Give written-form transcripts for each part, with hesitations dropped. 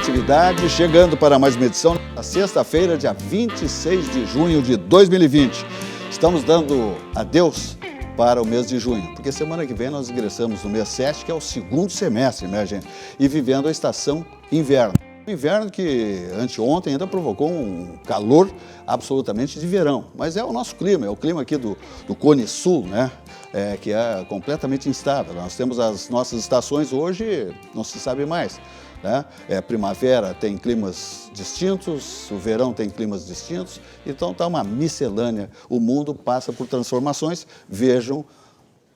Atividade chegando para mais uma edição na sexta-feira, dia 26 de junho de 2020. Estamos dando adeus para o mês de junho, porque semana que vem nós ingressamos no mês 7, que é o segundo semestre, né, gente? E vivendo a estação inverno. Inverno que anteontem ainda provocou um calor absolutamente de verão, mas é o nosso clima, é o clima aqui do Cone Sul, né? Que é completamente instável. Nós temos as nossas estações hoje, não se sabe mais, né? Primavera tem climas distintos, o verão tem climas distintos, então está uma miscelânea. O mundo passa por transformações. Vejam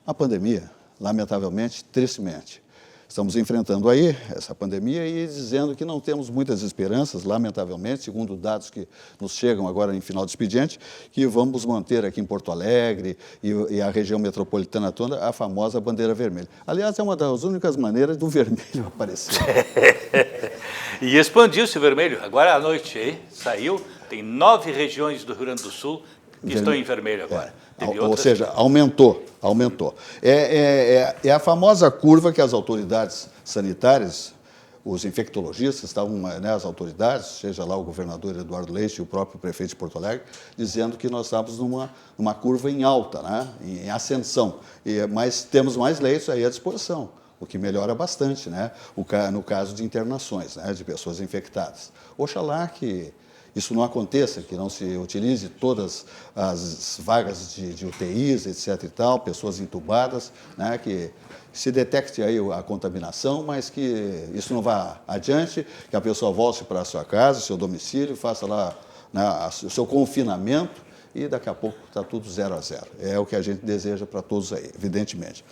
a pandemia, lamentavelmente, tristemente. Estamos enfrentando aí essa pandemia e dizendo que não temos muitas esperanças, lamentavelmente, segundo dados que nos chegam agora em final de expediente, que vamos manter aqui em Porto Alegre e a região metropolitana toda a famosa bandeira vermelha. Aliás, é uma das únicas maneiras do vermelho aparecer. E expandiu-se o vermelho. Agora à noite, hein? Saiu, tem 9 regiões do Rio Grande do Sul que estão em vermelho agora. Ou seja, aumentou. É a famosa curva que as autoridades sanitárias, os infectologistas, estavam, né, as autoridades, seja lá o governador Eduardo Leite e o próprio prefeito de Porto Alegre, dizendo que nós estávamos numa curva em alta, né, em ascensão, mas temos mais leitos aí à disposição, o que melhora bastante, né, no caso de internações, né, de pessoas infectadas. Oxalá que isso não aconteça, que não se utilize todas as vagas de UTIs, etc. e tal, pessoas entubadas, né, que se detecte aí a contaminação, mas que isso não vá adiante, que a pessoa volte para a sua casa, seu domicílio, faça lá, né, o seu confinamento e daqui a pouco está tudo 0 a 0. É o que a gente deseja para todos aí, evidentemente.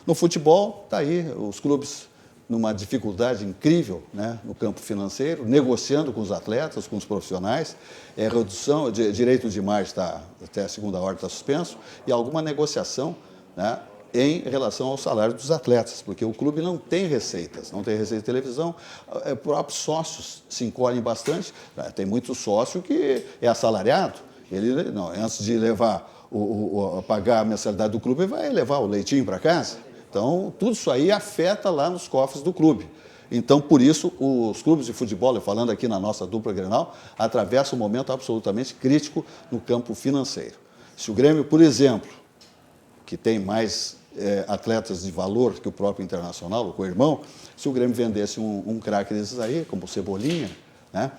No futebol, está aí, os clubes numa dificuldade incrível, né, no campo financeiro, negociando com os atletas, com os profissionais, redução de direito de imagem está até a segunda hora está suspenso, e alguma negociação, né, em relação ao salário dos atletas, porque o clube não tem receitas, não tem receita de televisão, os próprios sócios se encolhem bastante, né, tem muito sócio que é assalariado, ele não, antes de levar pagar a mensalidade do clube, vai levar o leitinho para casa. Então, tudo isso aí afeta lá nos cofres do clube. Então, por isso, os clubes de futebol, falando aqui na nossa dupla Grenal, atravessam um momento absolutamente crítico no campo financeiro. Se o Grêmio, por exemplo, que tem mais atletas de valor que o próprio Internacional, o co-irmão, se o Grêmio vendesse um craque desses aí, como o Cebolinha, né,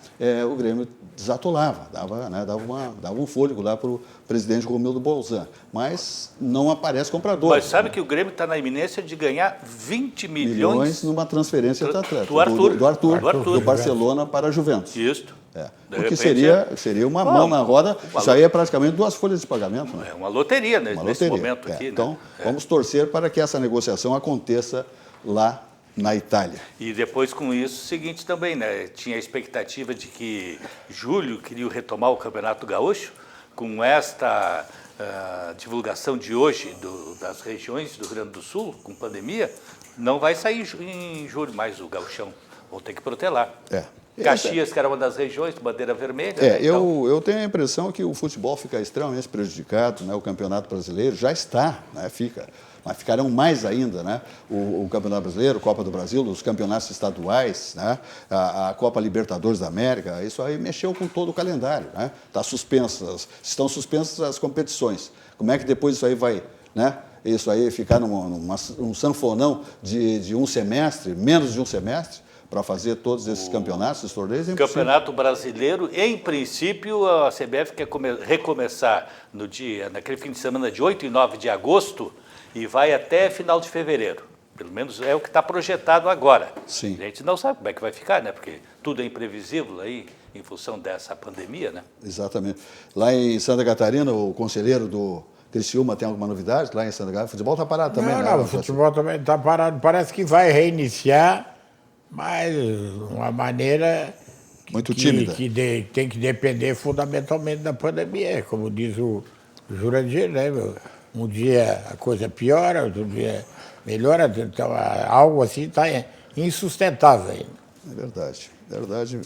o Grêmio desatolava, dava um fôlego lá para o presidente Romildo Bolzan, mas não aparece comprador. Mas sabe que o Grêmio está na iminência de ganhar 20 milhões numa transferência de atleta. Do Arthur. Do Barcelona para a Juventus. Isso. Porque seria uma mão na roda, isso aí é praticamente 2 folhas de pagamento. Né? É uma loteria, né, nesse momento aqui. Então, né? Vamos torcer para que essa negociação aconteça lá na Itália. E depois, com isso, o seguinte também, né? Tinha a expectativa de que julho queria retomar o Campeonato Gaúcho, com esta divulgação de hoje das regiões do Rio Grande do Sul, com pandemia, não vai sair em julho mais o gauchão, vão ter que protelar. Caxias, que era uma das regiões, bandeira vermelha. Né, eu tenho a impressão que o futebol fica extremamente prejudicado, né? O Campeonato Brasileiro já está, né? Mas ficarão mais ainda, né? O Campeonato Brasileiro, Copa do Brasil, os campeonatos estaduais, né? A Copa Libertadores da América, isso aí mexeu com todo o calendário, né? Estão suspensas as competições. Como é que depois isso aí vai, né? Isso aí ficar num sanfonão de um semestre, menos de um semestre, para fazer todos esses campeonatos, esses torneios? O Campeonato Brasileiro, em princípio, a CBF quer recomeçar naquele fim de semana de 8 e 9 de agosto, e vai até final de fevereiro. Pelo menos é o que está projetado agora. Sim. A gente não sabe como é que vai ficar, né? Porque tudo é imprevisível aí, em função dessa pandemia, né? Exatamente. Lá em Santa Catarina, o conselheiro do Criciúma tem alguma novidade? Lá em Santa Catarina, o futebol está parado também? Não, o futebol também está parado. Parece que vai reiniciar, mas de uma maneira muito tímida. Que tem que depender fundamentalmente da pandemia, como diz o Jurandir, né, meu? Um dia a coisa piora, outro dia melhora, então algo assim está insustentável ainda. É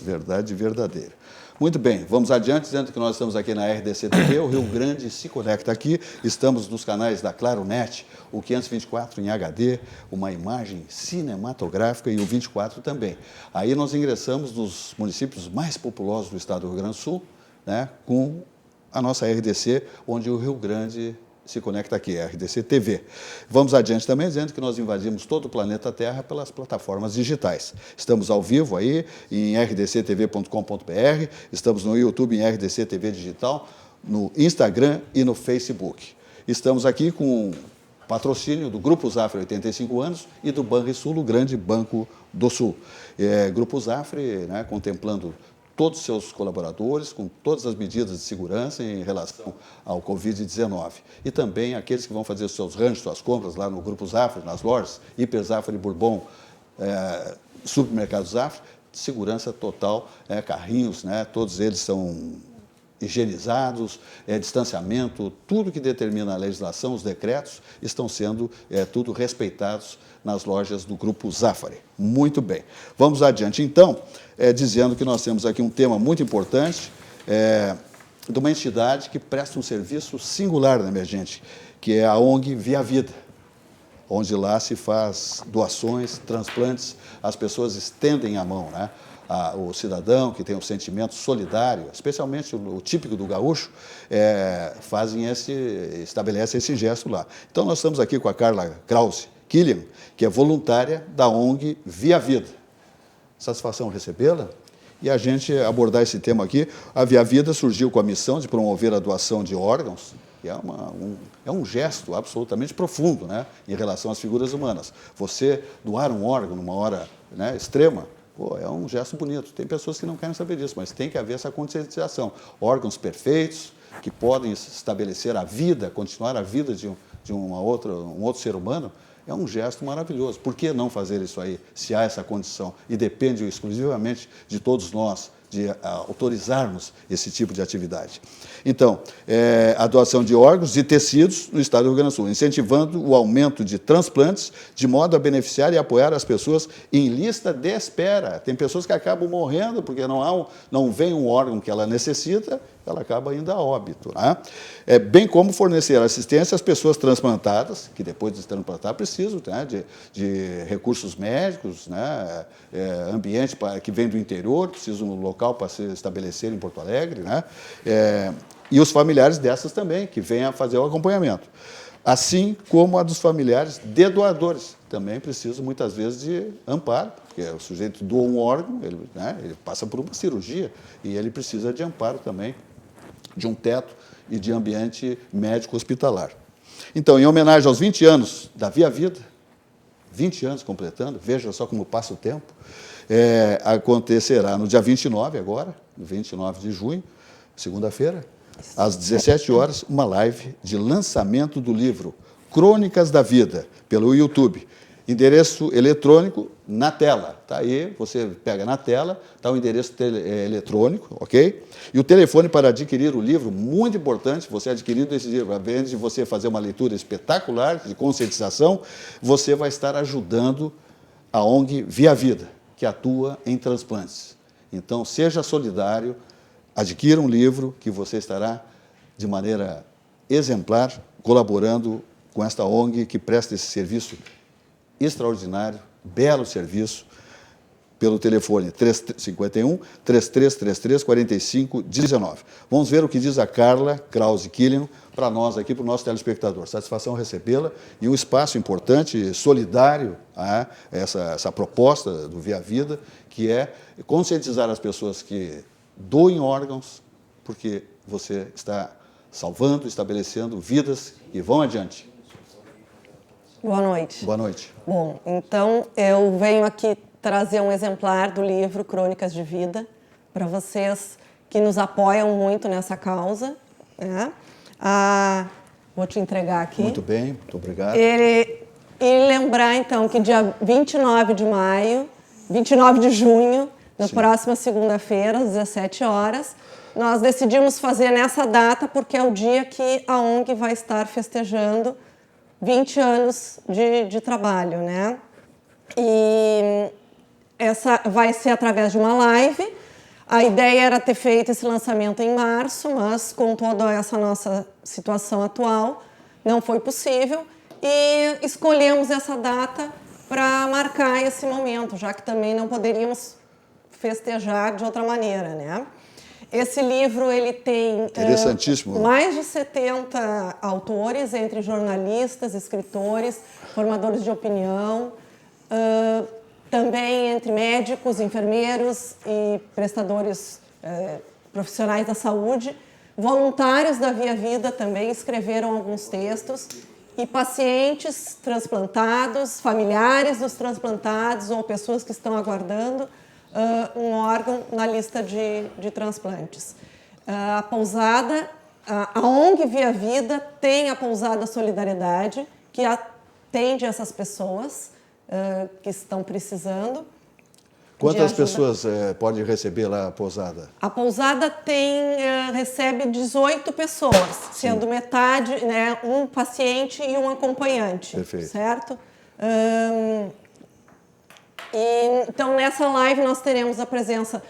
verdade verdadeira. Muito bem, vamos adiante, dizendo que nós estamos aqui na RDC TV, o Rio Grande se conecta aqui, estamos nos canais da Claronet, o 524 em HD, uma imagem cinematográfica e o 24 também. Aí nós ingressamos nos municípios mais populosos do estado do Rio Grande do Sul, né, com a nossa RDC, onde o Rio Grande se conecta aqui, a RDC TV. Vamos adiante também, dizendo que nós invadimos todo o planeta Terra pelas plataformas digitais. Estamos ao vivo aí em rdctv.com.br, estamos no YouTube em RDC TV Digital, no Instagram e no Facebook. Estamos aqui com patrocínio do Grupo Zafre, 85 anos, e do Banrisul, o grande Banco do Sul. Grupo Zafre, né, contemplando todos os seus colaboradores, com todas as medidas de segurança em relação ao Covid-19. E também aqueles que vão fazer os seus ranchos, suas compras lá no Grupo Zafre, nas lojas, Hiper Zafre Bourbon, Supermercado Zafre, segurança total, carrinhos, né, todos eles são higienizados, distanciamento, tudo que determina a legislação, os decretos, estão sendo tudo respeitados nas lojas do Grupo Zafre. Muito bem. Vamos adiante, então, dizendo que nós temos aqui um tema muito importante, de uma entidade que presta um serviço singular, né, minha gente, que é a ONG Via Vida, onde lá se faz doações, transplantes, as pessoas estendem a mão, né? O cidadão que tem um sentimento solidário, especialmente o típico do gaúcho, estabelece esse gesto lá. Então, nós estamos aqui com a Carla Krause Killian, que é voluntária da ONG Via Vida. Satisfação recebê-la e a gente abordar esse tema aqui. A Via Vida surgiu com a missão de promover a doação de órgãos, que é um gesto absolutamente profundo, né, em relação às figuras humanas. Você doar um órgão numa hora, né, extrema, é um gesto bonito. Tem pessoas que não querem saber disso, mas tem que haver essa conscientização. Órgãos perfeitos, que podem estabelecer a vida, continuar a vida de um outro ser humano, é um gesto maravilhoso. Por que não fazer isso aí, se há essa condição? E depende exclusivamente de todos nós, de autorizarmos esse tipo de atividade. Então, a doação de órgãos e tecidos no estado do Rio Grande do Sul, incentivando o aumento de transplantes, de modo a beneficiar e apoiar as pessoas em lista de espera. Tem pessoas que acabam morrendo porque não vem um órgão que ela necessita, ela acaba indo a óbito, né? Bem como fornecer assistência às pessoas transplantadas, que depois de transplantar precisam, né, de recursos médicos, né, ambiente que vem do interior, precisam de um local para se estabelecer em Porto Alegre, né, e os familiares dessas também, que vêm a fazer o acompanhamento. Assim como a dos familiares de doadores, também precisam muitas vezes de amparo, porque o sujeito doa um órgão, ele passa por uma cirurgia e ele precisa de amparo também, de um teto e de ambiente médico hospitalar. Então, em homenagem aos 20 anos da Via Vida, 20 anos completando, veja só como passa o tempo, acontecerá no dia 29 agora, 29 de junho, segunda-feira, às 17 horas, uma live de lançamento do livro Crônicas da Vida, pelo YouTube. Endereço eletrônico na tela. Tá aí, você pega na tela, está o endereço eletrônico, ok? E o telefone para adquirir o livro, muito importante, você adquirindo esse livro, ao invés de você fazer uma leitura espetacular, de conscientização, você vai estar ajudando a ONG Via Vida, que atua em transplantes. Então, seja solidário, adquira um livro que você estará, de maneira exemplar, colaborando com esta ONG que presta esse serviço extraordinário, belo serviço, pelo telefone 51-3333-4519. Vamos ver o que diz a Carla Krause Killian para nós aqui, para o nosso telespectador. Satisfação recebê-la e um espaço importante, solidário, essa proposta do Via Vida, que é conscientizar as pessoas que doem órgãos, porque você está salvando, estabelecendo vidas que vão adiante. Boa noite. Boa noite. Bom, então eu venho aqui trazer um exemplar do livro Crônicas de Vida para vocês que nos apoiam muito nessa causa, né? Vou te entregar aqui. Muito bem, muito obrigado. E lembrar então que dia 29 de junho, na próxima segunda-feira, às 17 horas, nós decidimos fazer nessa data porque é o dia que a ONG vai estar festejando 20 anos de trabalho, né? E essa vai ser através de uma live. A ideia era ter feito esse lançamento em março, mas com toda essa nossa situação atual, não foi possível e escolhemos essa data para marcar esse momento, já que também não poderíamos festejar de outra maneira, né? Esse livro ele tem Interessantíssimo. Mais de 70 autores, entre jornalistas, escritores, formadores de opinião, também entre médicos, enfermeiros e prestadores profissionais da saúde. Voluntários da Via Vida também escreveram alguns textos e pacientes transplantados, familiares dos transplantados ou pessoas que estão aguardando um órgão na lista de transplantes. A pousada, a ONG Via Vida tem a Pousada Solidariedade, que atende essas pessoas que estão precisando. Quantas pessoas podem receber lá a pousada? A pousada recebe 18 pessoas, sendo metade, né, um paciente e um acompanhante. Perfeito. Certo? Então, nessa live, nós teremos a presença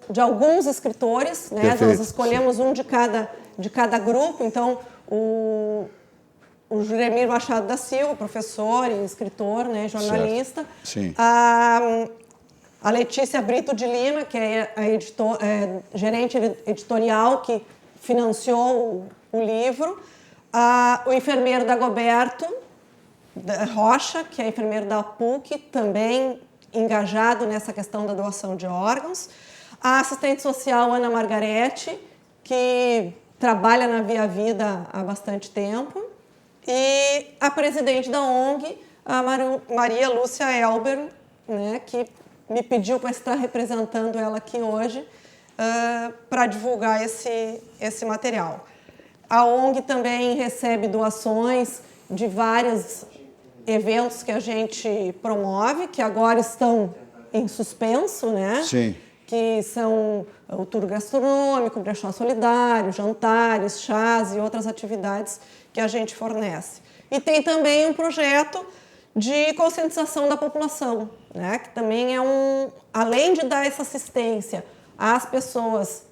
de alguns escritores, né? Nós escolhemos um de cada grupo. Então, o Juremir Machado da Silva, professor e escritor, né, jornalista. Sim. A Letícia Brito de Lima, que é a gerente editorial que financiou o livro. O enfermeiro Dagoberto Rocha, que é enfermeiro da PUC, também engajado nessa questão da doação de órgãos. A assistente social Ana Margarete, que trabalha na Via Vida há bastante tempo. E a presidente da ONG, a Maria Lúcia Elber, né, que me pediu para estar representando ela aqui hoje para divulgar esse material. A ONG também recebe doações de vários eventos que a gente promove, que agora estão em suspenso, né? Sim. Que são o tour gastronômico, brechó solidário, jantares, chás e outras atividades que a gente fornece. E tem também um projeto de conscientização da população, né? Que também além de dar essa assistência às pessoas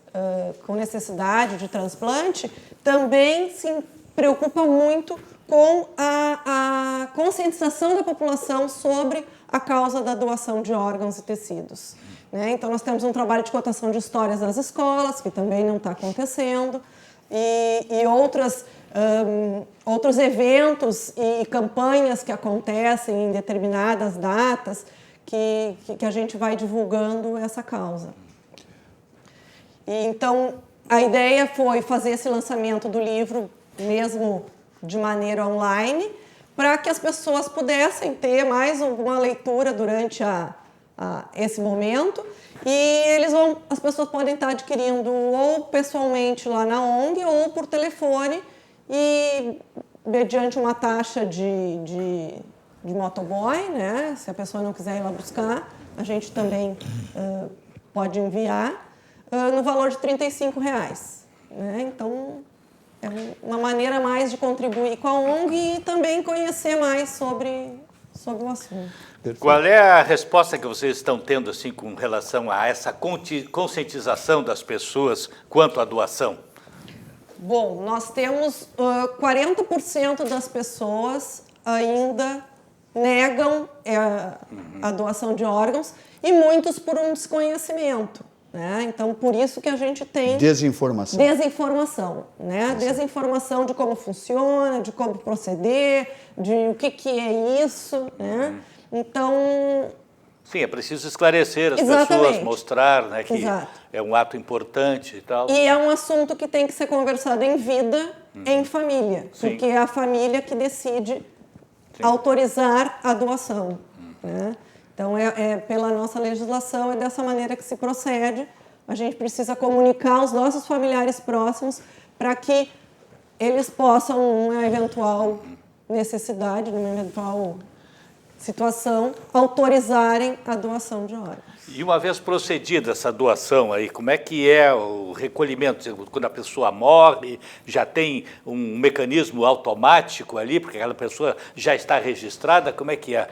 com necessidade de transplante, também se preocupa muito com a conscientização da população sobre a causa da doação de órgãos e tecidos, né? Então, nós temos um trabalho de contação de histórias nas escolas, que também não está acontecendo, e outros eventos e campanhas que acontecem em determinadas datas que a gente vai divulgando essa causa. E, então, a ideia foi fazer esse lançamento do livro mesmo de maneira online, para que as pessoas pudessem ter mais alguma leitura durante esse momento. E as pessoas podem estar adquirindo ou pessoalmente lá na ONG ou por telefone e mediante uma taxa de motoboy, né? Se a pessoa não quiser ir lá buscar, a gente também pode enviar no valor de R$ 35, né? Então, é uma maneira mais de contribuir com a ONG e também conhecer mais sobre o assunto. Perfeito. Qual é a resposta que vocês estão tendo assim, com relação a essa conscientização das pessoas quanto à doação? Bom, nós temos 40% das pessoas ainda negam a doação de órgãos e muitos por um desconhecimento, né? Então, por isso que a gente tem Desinformação. Né? Desinformação de como funciona, de como proceder, de o que é isso, né? Então... Sim, é preciso esclarecer as Exatamente. pessoas, mostrar, né, que Exato. é um ato importante e tal. E é um assunto que tem que ser conversado em vida, em família, Sim. porque é a família que decide autorizar a doação, né? Então, pela nossa legislação, é dessa maneira que se procede. A gente precisa comunicar aos nossos familiares próximos para que eles possam, numa eventual necessidade, numa eventual situação, autorizarem a doação de órgãos. E uma vez procedida essa doação aí, como é que é o recolhimento? Quando a pessoa morre, já tem um mecanismo automático ali, porque aquela pessoa já está registrada, como é que é?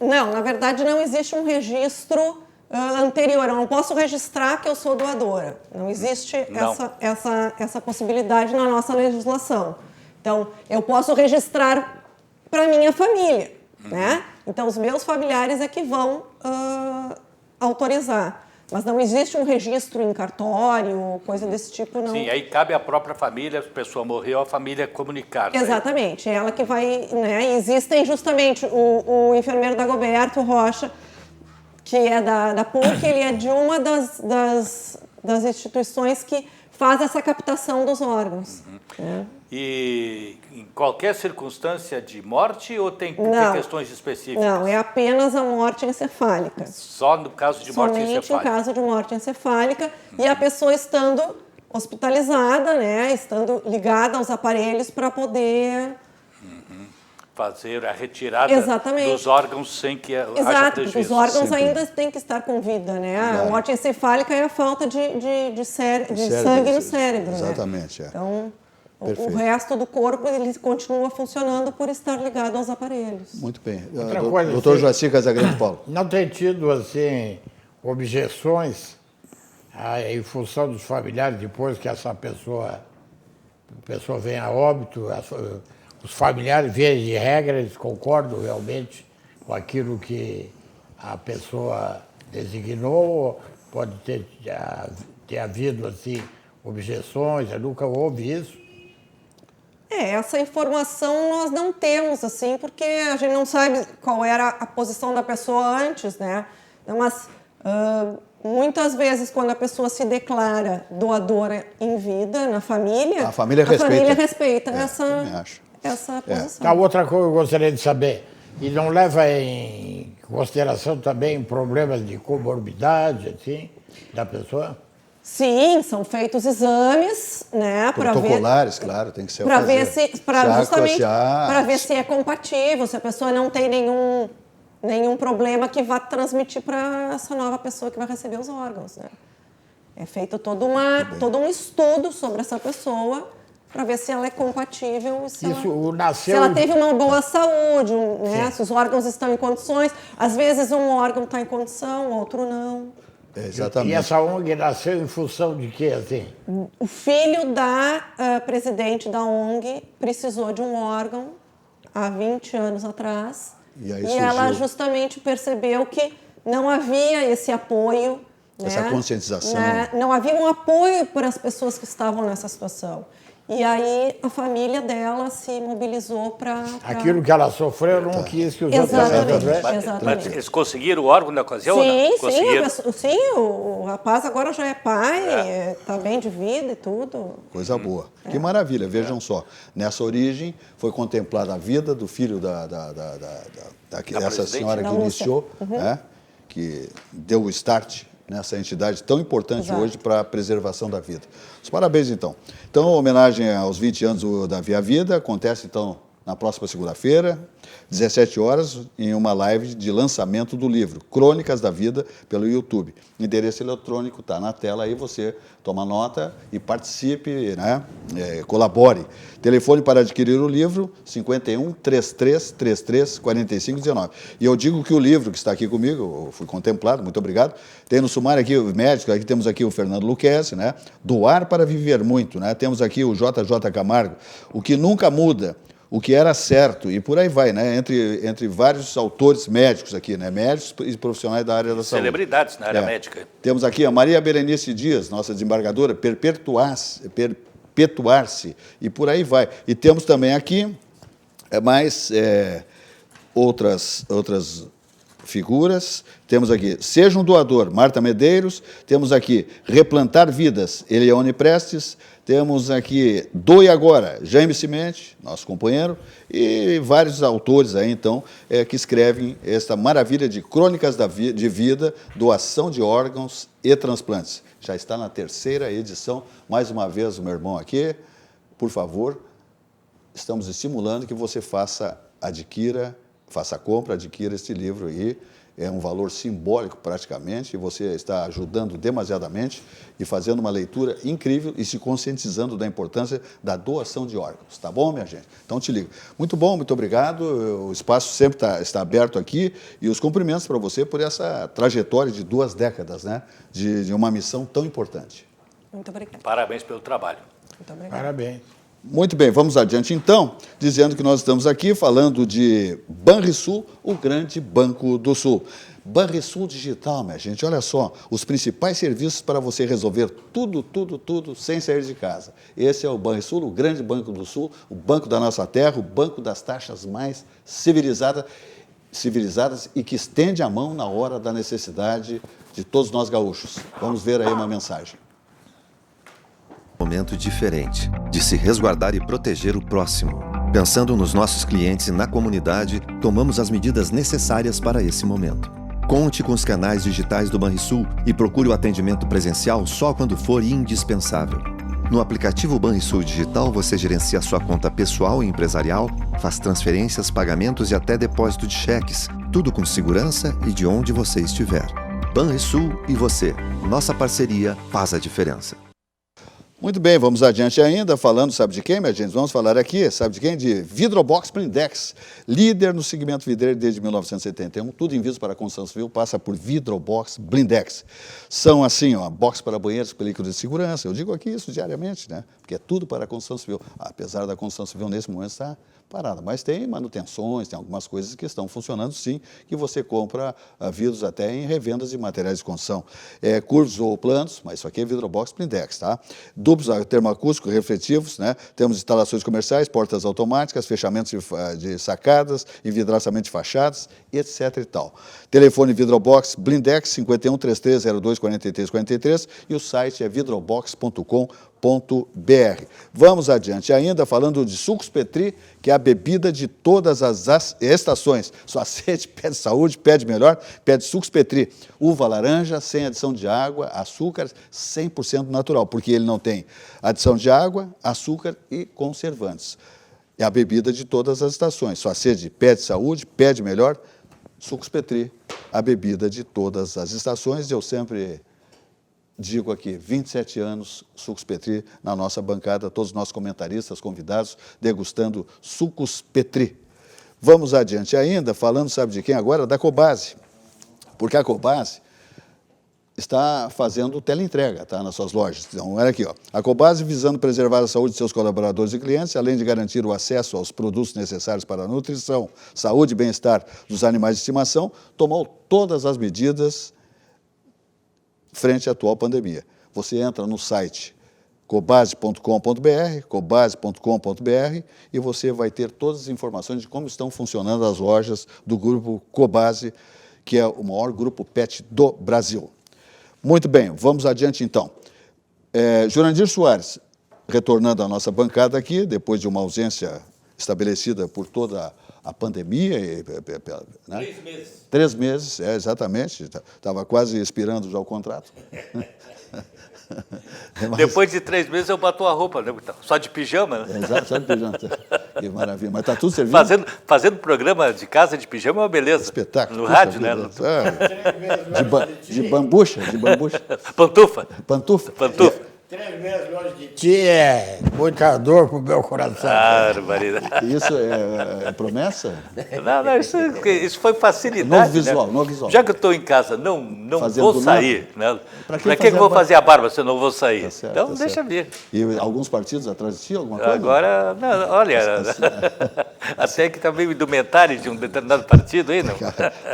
Não, na verdade não existe um registro anterior, eu não posso registrar que eu sou doadora. Não existe essa possibilidade na nossa legislação. Então, eu posso registrar para minha família, né? Então, os meus familiares é que vão autorizar. Mas não existe um registro em cartório, coisa desse tipo, não. Sim, aí cabe à própria família, a pessoa morreu, a família comunicar. Exatamente, é ela que vai, né? Existem justamente o enfermeiro Dagoberto Rocha, que é da PUC, ele é de uma das instituições que faz essa captação dos órgãos. Né? E em qualquer circunstância de morte ou tem questões específicas? Não, é apenas a morte encefálica. Só no caso de morte encefálica? Somente no caso de morte encefálica e a pessoa estando hospitalizada, né, estando ligada aos aparelhos para poder... Fazer a retirada dos órgãos sem que haja Exato, prejuízo. os órgãos ainda têm que estar com vida, né? A morte encefálica é a falta de sangue no cérebro, exatamente, né? Então, o resto do corpo ele continua funcionando por estar ligado aos aparelhos. Muito bem. Doutor Joacir Casagrande Paulo. Não tem tido, assim, objeções em função dos familiares depois que a pessoa vem a óbito, os familiares, via de regra, eles concordam realmente com aquilo que a pessoa designou, pode ter havido, assim, objeções, eu nunca houve isso. Essa informação nós não temos, assim, porque a gente não sabe qual era a posição da pessoa antes, né? Mas muitas vezes, quando a pessoa se declara doadora em vida na família, a família respeita essa posição. A outra coisa que eu gostaria de saber, e não leva em consideração também problemas de comorbidade, assim, da pessoa? Sim, são feitos exames, né, protocolares, claro, tem que ser para ver para ver se é compatível, se a pessoa não tem nenhum problema que vá transmitir para essa nova pessoa que vai receber os órgãos, né? É feito todo um estudo sobre essa pessoa para ver se ela é compatível, se ela teve uma boa saúde, né? Se os órgãos estão em condições. Às vezes um órgão está em condição, outro não. Exatamente. E essa ONG nasceu em função de quê, assim? O filho da presidente da ONG precisou de um órgão há 20 anos atrás. E ela justamente percebeu que não havia esse apoio. Essa conscientização. Não havia um apoio para as pessoas que estavam nessa situação. E aí a família dela se mobilizou para... Aquilo que ela sofreu não quis que os outros... Exatamente. Mas eles conseguiram o órgão na ocasião? Sim, o rapaz agora já é pai, está bem de vida e tudo. Coisa boa. Que maravilha, vejam só. Nessa origem foi contemplada a vida do filho dessa senhora que iniciou, né, que deu o start nessa entidade tão importante hoje para a preservação da vida. Os parabéns, então. Então, a homenagem aos 20 anos da Via Vida acontece, então, na próxima segunda-feira, 17 horas, em uma live de lançamento do livro Crônicas da Vida, pelo YouTube. O endereço eletrônico está na tela, aí você toma nota e participe, né? Colabore. Telefone para adquirir o livro, 51 33 33 45 19. E eu digo que o livro que está aqui comigo, eu fui contemplado, muito obrigado, tem no sumário aqui o médico, aqui temos aqui o Fernando Luquezzi, né? Doar para viver muito, né? Temos aqui o JJ Camargo, O que nunca muda, o que era certo, e por aí vai, né? Entre vários autores médicos aqui, né? Médicos e profissionais da área da saúde. Celebridades na área médica. Temos aqui a Maria Berenice Dias, nossa desembargadora, perpetuar-se, e por aí vai. E temos também aqui mais outras figuras. Temos aqui Seja um Doador, Marta Medeiros. Temos aqui Replantar Vidas, Eliane Prestes. Temos aqui Doe Agora, Jaime Cimente, nosso companheiro, e vários autores aí, então, que escrevem esta maravilha de crônicas de vida, doação de órgãos e transplantes. Já está na 3ª edição. Mais uma vez, o meu irmão aqui, por favor, estamos estimulando que você adquira, faça a compra, adquira este livro aí. É um valor simbólico praticamente, e você está ajudando demasiadamente e fazendo uma leitura incrível e se conscientizando da importância da doação de órgãos. Tá bom, minha gente? Então te ligo. Muito bom, muito obrigado. O espaço sempre está aberto aqui e os cumprimentos para você por essa trajetória de 2 décadas, né? De uma missão tão importante. Muito obrigada. Parabéns pelo trabalho. Muito obrigada. Parabéns. Muito bem, vamos adiante então, dizendo que nós estamos aqui falando de Banrisul, o grande Banco do Sul. Banrisul Digital, minha gente, olha só, os principais serviços para você resolver tudo sem sair de casa. Esse é o Banrisul, o grande Banco do Sul, o banco da nossa terra, o banco das taxas mais civilizadas e que estende a mão na hora da necessidade de todos nós gaúchos. Vamos ver aí uma mensagem. Momento diferente de se resguardar e proteger o próximo. Pensando nos nossos clientes e na comunidade, tomamos as medidas necessárias para esse momento. Conte com os canais digitais do Banrisul e procure o atendimento presencial só quando for indispensável. No aplicativo Banrisul Digital, você gerencia sua conta pessoal e empresarial, faz transferências, pagamentos e até depósito de cheques, tudo com segurança e de onde você estiver. Banrisul e você. Nossa parceria faz a diferença. Muito bem, vamos adiante ainda, falando, sabe de quem, minha gente? Vamos falar aqui, sabe de quem? De Vidrobox Blindex, líder no segmento vidreiro desde 1971. Tudo em vidro para a construção civil passa por Vidrobox Blindex. São assim, ó, box para banheiros, películas de segurança. Eu digo aqui isso diariamente, né? Porque é tudo para a construção civil. Apesar da construção civil nesse momento estar parada, mas tem manutenções, tem algumas coisas que estão funcionando sim, que você compra vidros até em revendas de materiais de construção. Curvos ou planos, mas isso aqui é Vidrobox Blindex, tá? Duplos termoacústicos, refletivos, né? Temos instalações comerciais, portas automáticas, fechamentos de sacadas, envidraçamento de fachadas, etc e tal. Telefone Vidrobox Blindex 51 3302 43 43 e o site é vidrobox.com.br. Vamos adiante ainda, falando de Sucos Petri, que é a bebida de todas as estações. Sua sede pede saúde, pede melhor, pede Sucos Petri. Uva laranja, sem adição de água, açúcar, 100% natural, porque ele não tem adição de água, açúcar e conservantes. É a bebida de todas as estações. Sua sede pede saúde, pede melhor, Sucos Petri, a bebida de todas as estações. Eu sempre digo aqui, 27 anos, Sucos Petri, na nossa bancada, todos os nossos comentaristas, convidados, degustando Sucos Petri. Vamos adiante ainda, falando, sabe de quem agora? Da Cobasi. Porque a Cobasi está fazendo teleentrega, tá, nas suas lojas. Então, olha aqui, ó. A Cobasi, visando preservar a saúde de seus colaboradores e clientes, além de garantir o acesso aos produtos necessários para a nutrição, saúde e bem-estar dos animais de estimação, tomou todas as medidas frente à atual pandemia. Você entra no site cobasi.com.br, e você vai ter todas as informações de como estão funcionando as lojas do grupo Cobasi, que é o maior grupo pet do Brasil. Muito bem, vamos adiante então. Jurandir Soares, retornando à nossa bancada aqui, depois de uma ausência estabelecida por toda a pandemia. Né? 3 meses. 3 meses, exatamente. Estava quase expirando já o contrato. Mas, depois de 3 meses eu bato a roupa, né? Só de pijama, né? Exato, só de pijama. Que maravilha. Mas está tudo servindo. Fazendo programa de casa de pijama é uma beleza. Espetáculo. No rádio, né? De bambucha. Pantufa. 3 meses longe de ti é muita dor pro meu coração. Barbaridade. Isso é promessa? Não, isso foi facilidade. Novo visual. Já que eu estou em casa, não vou sair. Né? Para que eu vou fazer a barba se eu não vou sair? Tá certo, então, tá deixa certo. vir. E alguns partidos atrás de ti, alguma coisa? Agora, não, olha, até que está meio indumentário de um determinado partido aí, não?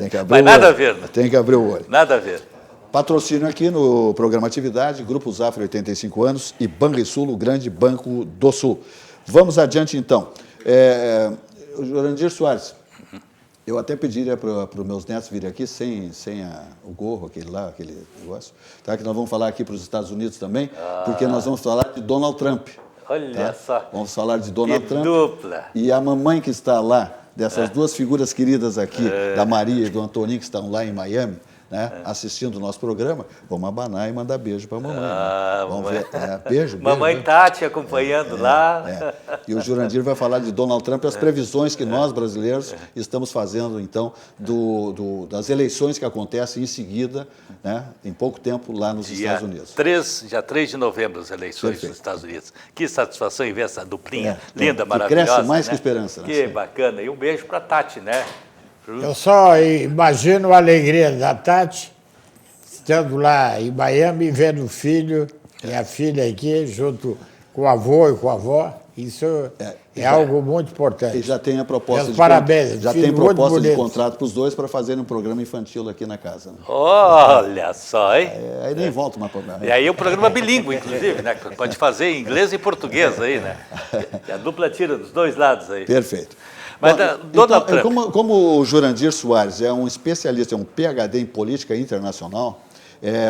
Tem que abrir Mas o nada olho. a ver. Né? Tem que abrir o olho. Nada a ver. Patrocínio aqui no programa Atividade, Grupo Zafra, 85 anos, e Banrisul, o grande Banco do Sul. Vamos adiante, então. Jurandir Soares, eu até pediria para os meus netos virem aqui sem o gorro, aquele negócio, tá? Que nós vamos falar aqui para os Estados Unidos também, porque nós vamos falar de Donald Trump. Olha só. Vamos falar de Donald Trump. Dupla. E a mamãe que está lá, dessas duas figuras queridas aqui, da Maria e do Antoninho, que estão lá em Miami, né, assistindo o nosso programa, vamos abanar e mandar beijo para a mamãe. Ah, né? Vamos ver. Beijo. Mamãe beijo. Tati acompanhando lá. E o Jurandir vai falar de Donald Trump e as previsões que nós, brasileiros, estamos fazendo, então, das eleições que acontecem em seguida, né, em pouco tempo, lá nos Estados Unidos. Dia 3 de novembro, as eleições Perfeito. nos Estados Unidos. Que satisfação em ver essa duplinha linda, que maravilhosa. cresce mais né? que esperança. Né? Que bacana. E um beijo para Tati, né? Eu só imagino a alegria da Tati, estando lá em Miami, vendo o filho e a filha aqui, junto com o avô e com a avó. Isso é algo muito importante. E já tem a proposta Meus parabéns. Já Filho tem muito proposta de bonito. contrato para os dois para fazerem um programa infantil aqui na casa. Né? Olha só, hein? Aí nem volta mais para E aí é um programa bilíngue, inclusive, né? Pode fazer em inglês e português aí, né? E a dupla tira dos dois lados aí. Perfeito. Mas Bom, Donald Trump. Como o Jurandir Soares é um especialista, é um PhD em política internacional,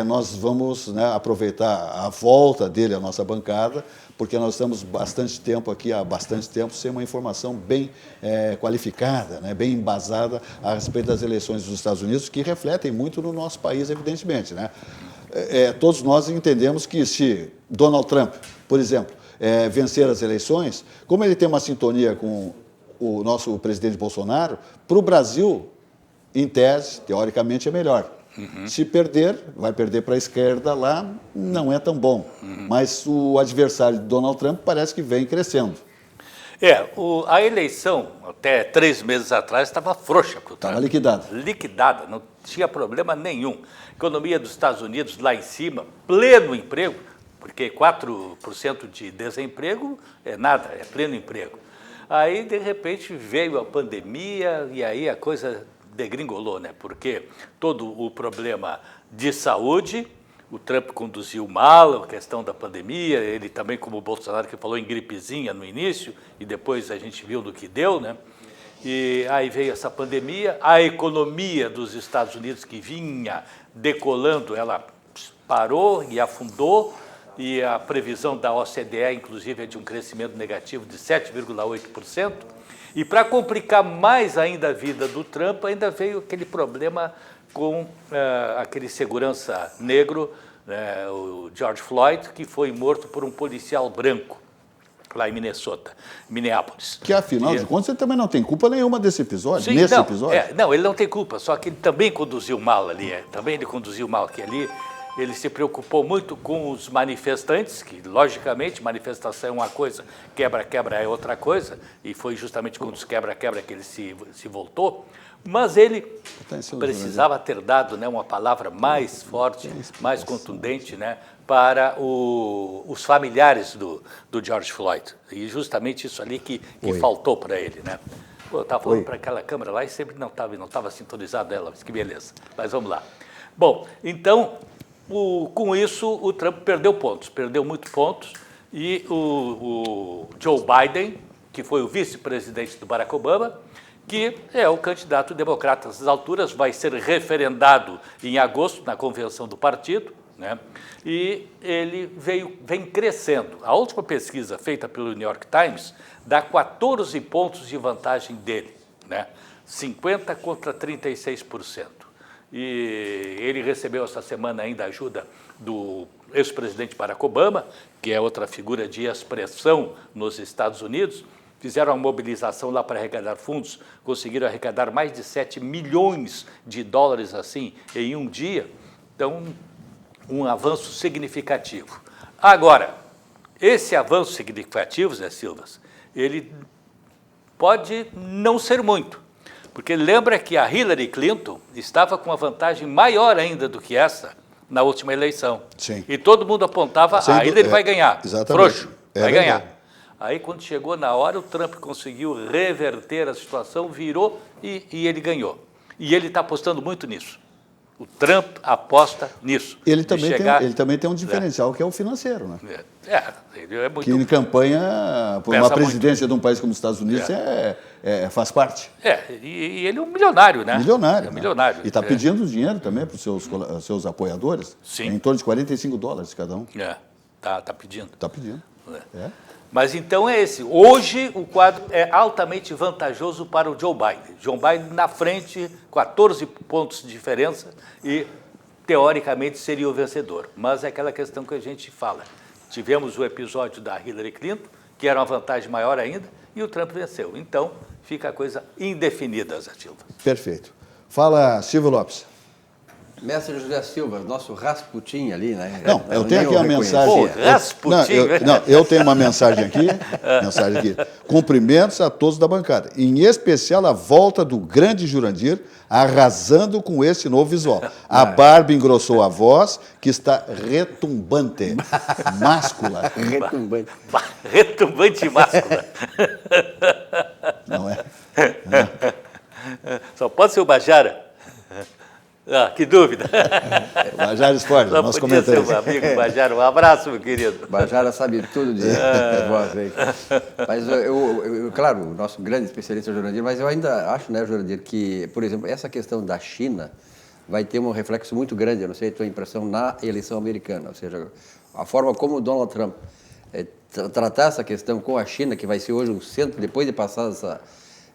nós vamos, né, aproveitar a volta dele à nossa bancada, porque nós estamos há bastante tempo, sem uma informação bem qualificada, né, bem embasada a respeito das eleições dos Estados Unidos, que refletem muito no nosso país, evidentemente. Né? Todos nós entendemos que se Donald Trump, por exemplo, vencer as eleições, como ele tem uma sintonia com o nosso presidente Bolsonaro, para o Brasil, em tese, teoricamente, é melhor. Se perder, vai perder para a esquerda lá, não é tão bom. Mas o adversário de Donald Trump parece que vem crescendo. A eleição, até 3 meses atrás, estava frouxa para o Trump. Estava liquidada. Liquidada, não tinha problema nenhum. Economia dos Estados Unidos lá em cima, pleno emprego, porque 4% de desemprego é nada, é pleno emprego. Aí, de repente, veio a pandemia e aí a coisa degringolou, né? Porque todo o problema de saúde, o Trump conduziu mal a questão da pandemia, ele também, como o Bolsonaro, que falou em gripezinha no início, e depois a gente viu do que deu, né? E aí veio essa pandemia, a economia dos Estados Unidos, que vinha decolando, ela parou e afundou, e a previsão da OCDE, inclusive, é de um crescimento negativo de 7,8%. E para complicar mais ainda a vida do Trump, ainda veio aquele problema com aquele segurança negro, o George Floyd, que foi morto por um policial branco, lá em Minneapolis. Que, afinal de contas, ele também não tem culpa nenhuma desse episódio, Sim, episódio. Não, ele não tem culpa, só que ele também conduziu mal ali, também ele conduziu mal aqui ali. Ele se preocupou muito com os manifestantes, que, logicamente, manifestação é uma coisa, quebra-quebra é outra coisa, e foi justamente com os quebra-quebra que ele se voltou, mas ele precisava ter dado, né, uma palavra mais forte, mais contundente, né, para os familiares do George Floyd, e justamente isso ali que faltou para ele, né? Eu estava falando para aquela câmera lá e sempre não estava sintonizado ela, mas que beleza, mas vamos lá. Bom, então... com isso, o Trump perdeu muitos pontos, e o Joe Biden, que foi o vice-presidente do Barack Obama, que é o candidato democrata às alturas, vai ser referendado em agosto na convenção do partido, né? E ele vem crescendo. A última pesquisa feita pelo New York Times dá 14 pontos de vantagem dele, né? 50% contra 36%. E ele recebeu essa semana ainda a ajuda do ex-presidente Barack Obama, que é outra figura de expressão nos Estados Unidos. Fizeram uma mobilização lá para arrecadar fundos, conseguiram arrecadar mais de 7 milhões de dólares assim em um dia. Então, um avanço significativo. Agora, esse avanço significativo, Zé Silvas, ele pode não ser muito. Porque lembra que a Hillary Clinton estava com uma vantagem maior ainda do que essa na última eleição. Sim. E todo mundo apontava, a Hillary vai ganhar. Exatamente. Frouxo, vai ganhar. Aí, quando chegou na hora, o Trump conseguiu reverter a situação, virou e ele ganhou. E ele está apostando muito nisso. O Trump aposta nisso. Ele também tem um diferencial, que é o financeiro, né? Ele é muito... Que em campanha, por uma presidência de um país como os Estados Unidos, faz parte. E ele é um milionário, né? Milionário. É milionário. E está pedindo dinheiro também para os seus apoiadores. Sim. Em torno de $45 cada um. Tá pedindo. Está pedindo. Mas então é esse. Hoje o quadro é altamente vantajoso para o Joe Biden. Joe Biden na frente, 14 pontos de diferença e, teoricamente, seria o vencedor. Mas é aquela questão que a gente fala. Tivemos o episódio da Hillary Clinton, que era uma vantagem maior ainda, e o Trump venceu. Então, fica a coisa indefinida, Zé Silva. Perfeito. Fala, Silvio Lopes. Mestre José Silva, nosso Rasputin ali, né? Não, eu tenho aqui uma mensagem. Pô, Rasputin. Eu tenho uma mensagem aqui, Cumprimentos a todos da bancada. Em especial a volta do grande Jurandir, arrasando com esse novo visual. A barba engrossou a voz, que está retumbante, máscula. Retumbante. Retumbante e máscula. Não é? Só pode ser o Bajara. Ah, que dúvida. Bajara Esporte, Só nosso podia ser comentarista. o amigo Bajara. Um abraço, meu querido. Bajara sabe tudo de voz aí. Mas, claro, o nosso grande especialista é o Jurandir, mas eu ainda acho, né, Jurandir, que, por exemplo, essa questão da China vai ter um reflexo muito grande, eu não sei a tua impressão, na eleição americana. Ou seja, a forma como o Donald Trump tratar essa questão com a China, que vai ser hoje um centro, depois de passar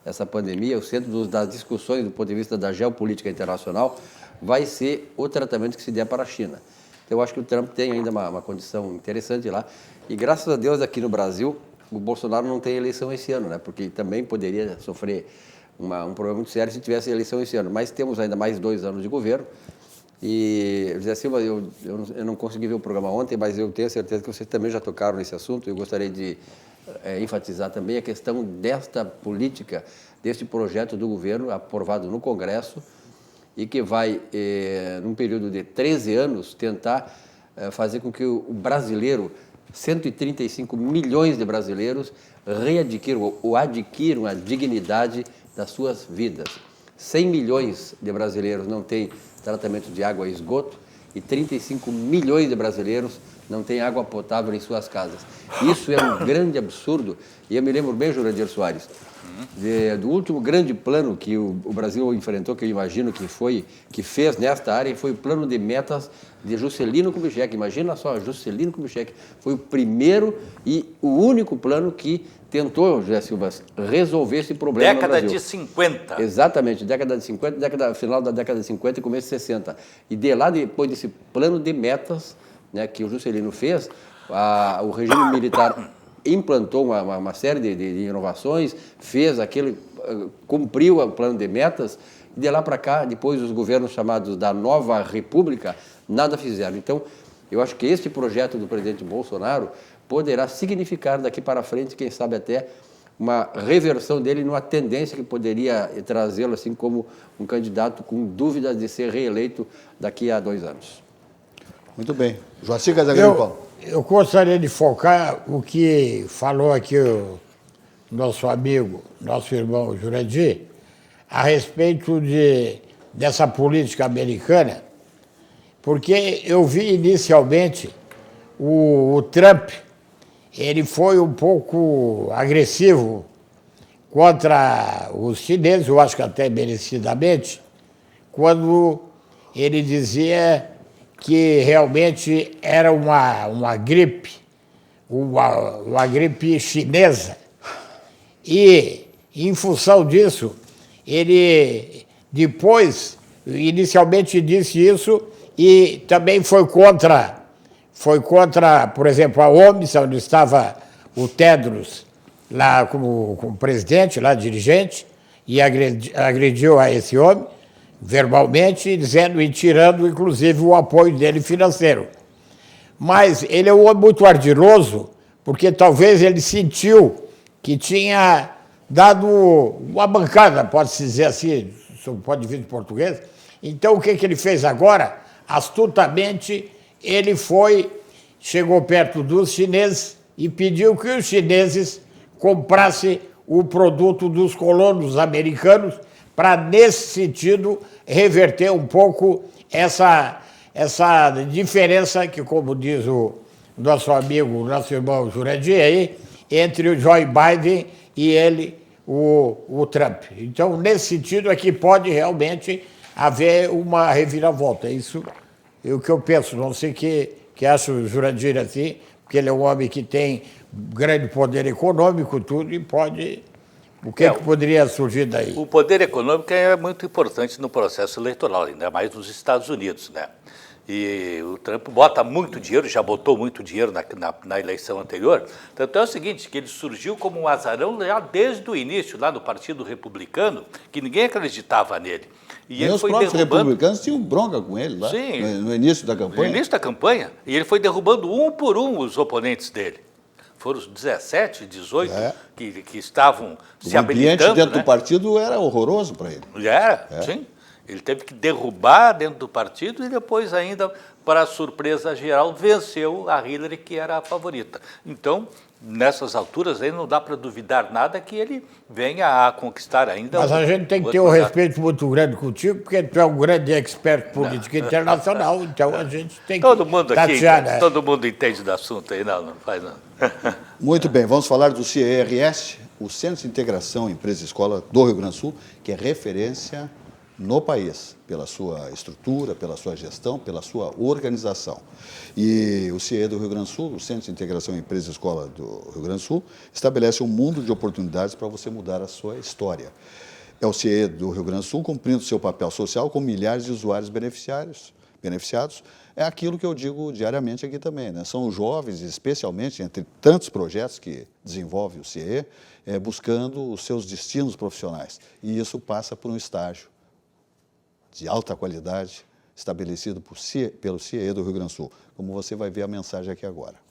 essa pandemia, o centro das discussões do ponto de vista da geopolítica internacional, vai ser o tratamento que se der para a China. Então, eu acho que o Trump tem ainda uma condição interessante lá. E, graças a Deus, aqui no Brasil, o Bolsonaro não tem eleição esse ano, né? Porque também poderia sofrer um problema muito sério se tivesse eleição esse ano. Mas temos ainda mais 2 anos de governo. E, José Silva, eu não consegui ver o programa ontem, mas eu tenho certeza que vocês também já tocaram nesse assunto. Eu gostaria de enfatizar também a questão desta política, deste projeto do governo aprovado no Congresso e que vai, num período de 13 anos, tentar fazer com que o brasileiro, 135 milhões de brasileiros, adquiram a dignidade das suas vidas. 100 milhões de brasileiros não têm tratamento de água e esgoto e 35 milhões de brasileiros não têm água potável em suas casas. Isso é um grande absurdo. E eu me lembro bem, Jurandir Soares, do último grande plano que o Brasil enfrentou, que eu imagino que fez nesta área, foi o plano de metas de Juscelino Kubitschek. Imagina só, Juscelino Kubitschek foi o primeiro e o único plano que tentou, José Silva, resolver esse problema no Brasil. Década de 50. Exatamente, década de 50, final da década de 50 e começo de 60. E de lá, depois desse plano de metas, né, que o Juscelino fez, o regime militar implantou uma série de inovações, cumpriu o plano de metas, e de lá para cá, depois os governos chamados da Nova República, nada fizeram. Então, eu acho que este projeto do presidente Bolsonaro poderá significar daqui para frente, quem sabe até, uma reversão dele numa tendência que poderia trazê-lo assim como um candidato com dúvidas de ser reeleito daqui a 2 anos. Muito bem. Joacir Casagrande Paulo. Eu gostaria de focar o que falou aqui o nosso amigo, nosso irmão Jurandir, a respeito dessa política americana, porque eu vi inicialmente o Trump, ele foi um pouco agressivo contra os chineses, eu acho que até merecidamente, quando ele dizia que realmente era uma gripe chinesa. E, em função disso, ele depois, inicialmente disse isso e também foi contra, por exemplo, a OMS, onde estava o Tedros lá como presidente, lá dirigente, e agrediu a esse homem verbalmente, dizendo e tirando, inclusive, o apoio dele financeiro. Mas ele é um homem muito ardiloso, porque talvez ele sentiu que tinha dado uma bancada, pode-se dizer assim, do ponto de vista português. Então, o que ele fez agora? Astutamente, ele chegou perto dos chineses e pediu que os chineses comprassem o produto dos colonos americanos para, nesse sentido, reverter um pouco essa diferença que, como diz o nosso amigo, nosso irmão Jurandir aí, entre o Joe Biden e ele, o Trump. Então, nesse sentido é que pode realmente haver uma reviravolta. Isso é o que eu penso, não sei o que acha o Jurandir assim, porque ele é um homem que tem grande poder econômico, tudo, e pode... O que poderia surgir daí? O poder econômico é muito importante no processo eleitoral, ainda mais nos Estados Unidos, né? E o Trump bota muito dinheiro, já botou muito dinheiro na eleição anterior. Tanto é o seguinte, que ele surgiu como um azarão já desde o início, lá no Partido Republicano, que ninguém acreditava nele. E os próprios republicanos tinham bronca com ele lá, sim, no início da campanha. No início da campanha. E ele foi derrubando um por um os oponentes dele. Foram os 17, 18 que estavam se habilitando. O ambiente dentro do partido era horroroso para ele. Sim. Ele teve que derrubar dentro do partido e depois ainda, para surpresa geral, venceu a Hillary, que era a favorita. Então, nessas alturas, aí não dá para duvidar nada que ele venha a conquistar ainda. Mas a gente tem que ter um respeito muito grande contigo, porque tu é um grande expert político internacional, então a gente tem que todo mundo aqui, né? Todo mundo entende do assunto aí, não faz não. Muito bem, vamos falar do CIRS, o Centro de Integração Empresa e Escola do Rio Grande do Sul, que é referência no país, pela sua estrutura, pela sua gestão, pela sua organização. E o CIE do Rio Grande do Sul, o Centro de Integração Empresa e Escola do Rio Grande do Sul, estabelece um mundo de oportunidades para você mudar a sua história. É o CIE do Rio Grande do Sul cumprindo seu papel social com milhares de usuários beneficiados. É aquilo que eu digo diariamente aqui também, né? São os jovens, especialmente, entre tantos projetos que desenvolve o CIE, buscando os seus destinos profissionais. E isso passa por um estágio de alta qualidade, estabelecido pelo CIE do Rio Grande do Sul, como você vai ver a mensagem aqui agora.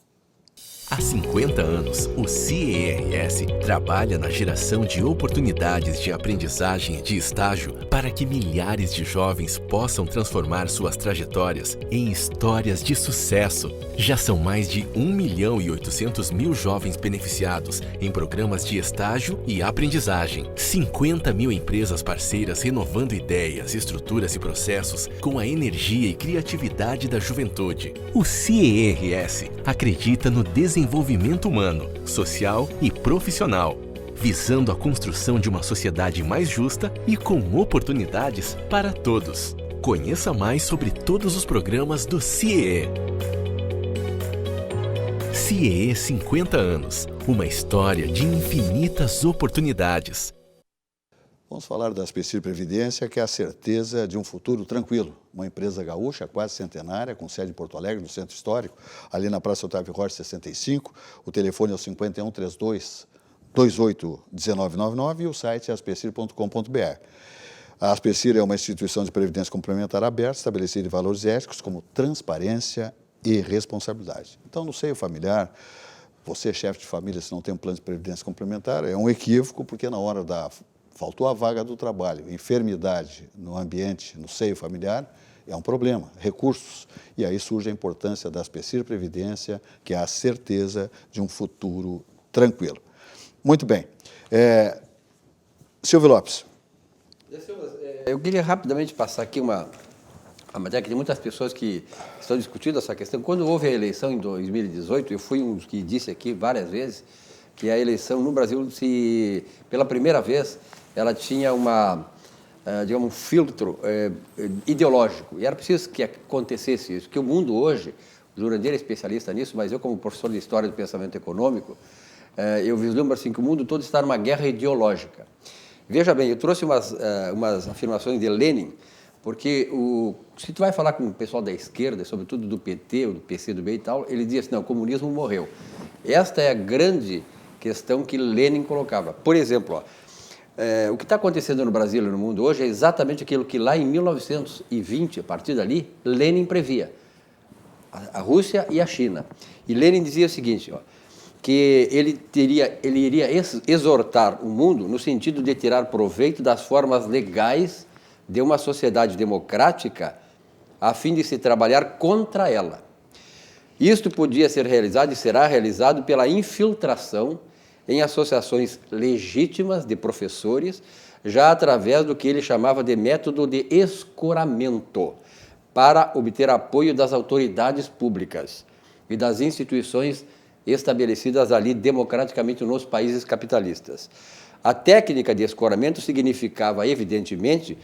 Há 50 anos, o CIERS trabalha na geração de oportunidades de aprendizagem e de estágio para que milhares de jovens possam transformar suas trajetórias em histórias de sucesso. Já são mais de 1.800.000 jovens beneficiados em programas de estágio e aprendizagem. 50.000 empresas parceiras renovando ideias, estruturas e processos com a energia e criatividade da juventude. O CIERS acredita no desenvolvimento humano, social e profissional, visando a construção de uma sociedade mais justa e com oportunidades para todos. Conheça mais sobre todos os programas do CIE. CIE 50 anos, uma história de infinitas oportunidades. Vamos falar da Specir Previdência, que é a certeza de um futuro tranquilo. Uma empresa gaúcha, quase centenária, com sede em Porto Alegre, no Centro Histórico, ali na Praça Otávio Rocha 65. O telefone é o 5132-281999 e o site é aspecir.com.br. A Aspecir é uma instituição de previdência complementar aberta, estabelecida em valores éticos como transparência e responsabilidade. Então, no seio familiar, você, chefe de família, se não tem um plano de previdência complementar, é um equívoco, porque na hora faltou a vaga do trabalho, enfermidade no ambiente, no seio familiar, é um problema, recursos. E aí surge a importância da Aspecir Previdência, que é a certeza de um futuro tranquilo. Muito bem. Silvio Lopes. Eu queria rapidamente passar aqui uma matéria que tem muitas pessoas que estão discutindo essa questão. Quando houve a eleição em 2018, eu fui um dos que disse aqui várias vezes que a eleição no Brasil, pela primeira vez, ela tinha um filtro ideológico. E era preciso que acontecesse isso, que o mundo hoje, o Jurandir é especialista nisso, mas eu, como professor de História do Pensamento Econômico, eu vislumbro assim, que o mundo todo está numa guerra ideológica. Veja bem, eu trouxe umas afirmações de Lenin, porque se tu vai falar com o pessoal da esquerda, sobretudo do PT, ou do PCdoB e tal, ele diz assim, não, o comunismo morreu. Esta é a grande questão que Lenin colocava. Por exemplo, o que está acontecendo no Brasil e no mundo hoje é exatamente aquilo que lá em 1920, a partir dali, Lenin previa. A Rússia e a China. E Lenin dizia o seguinte, que ele iria exortar o mundo no sentido de tirar proveito das formas legais de uma sociedade democrática a fim de se trabalhar contra ela. Isto podia ser realizado e será realizado pela infiltração em associações legítimas de professores, já através do que ele chamava de método de escoramento, para obter apoio das autoridades públicas e das instituições estabelecidas ali democraticamente nos países capitalistas. A técnica de escoramento significava, evidentemente,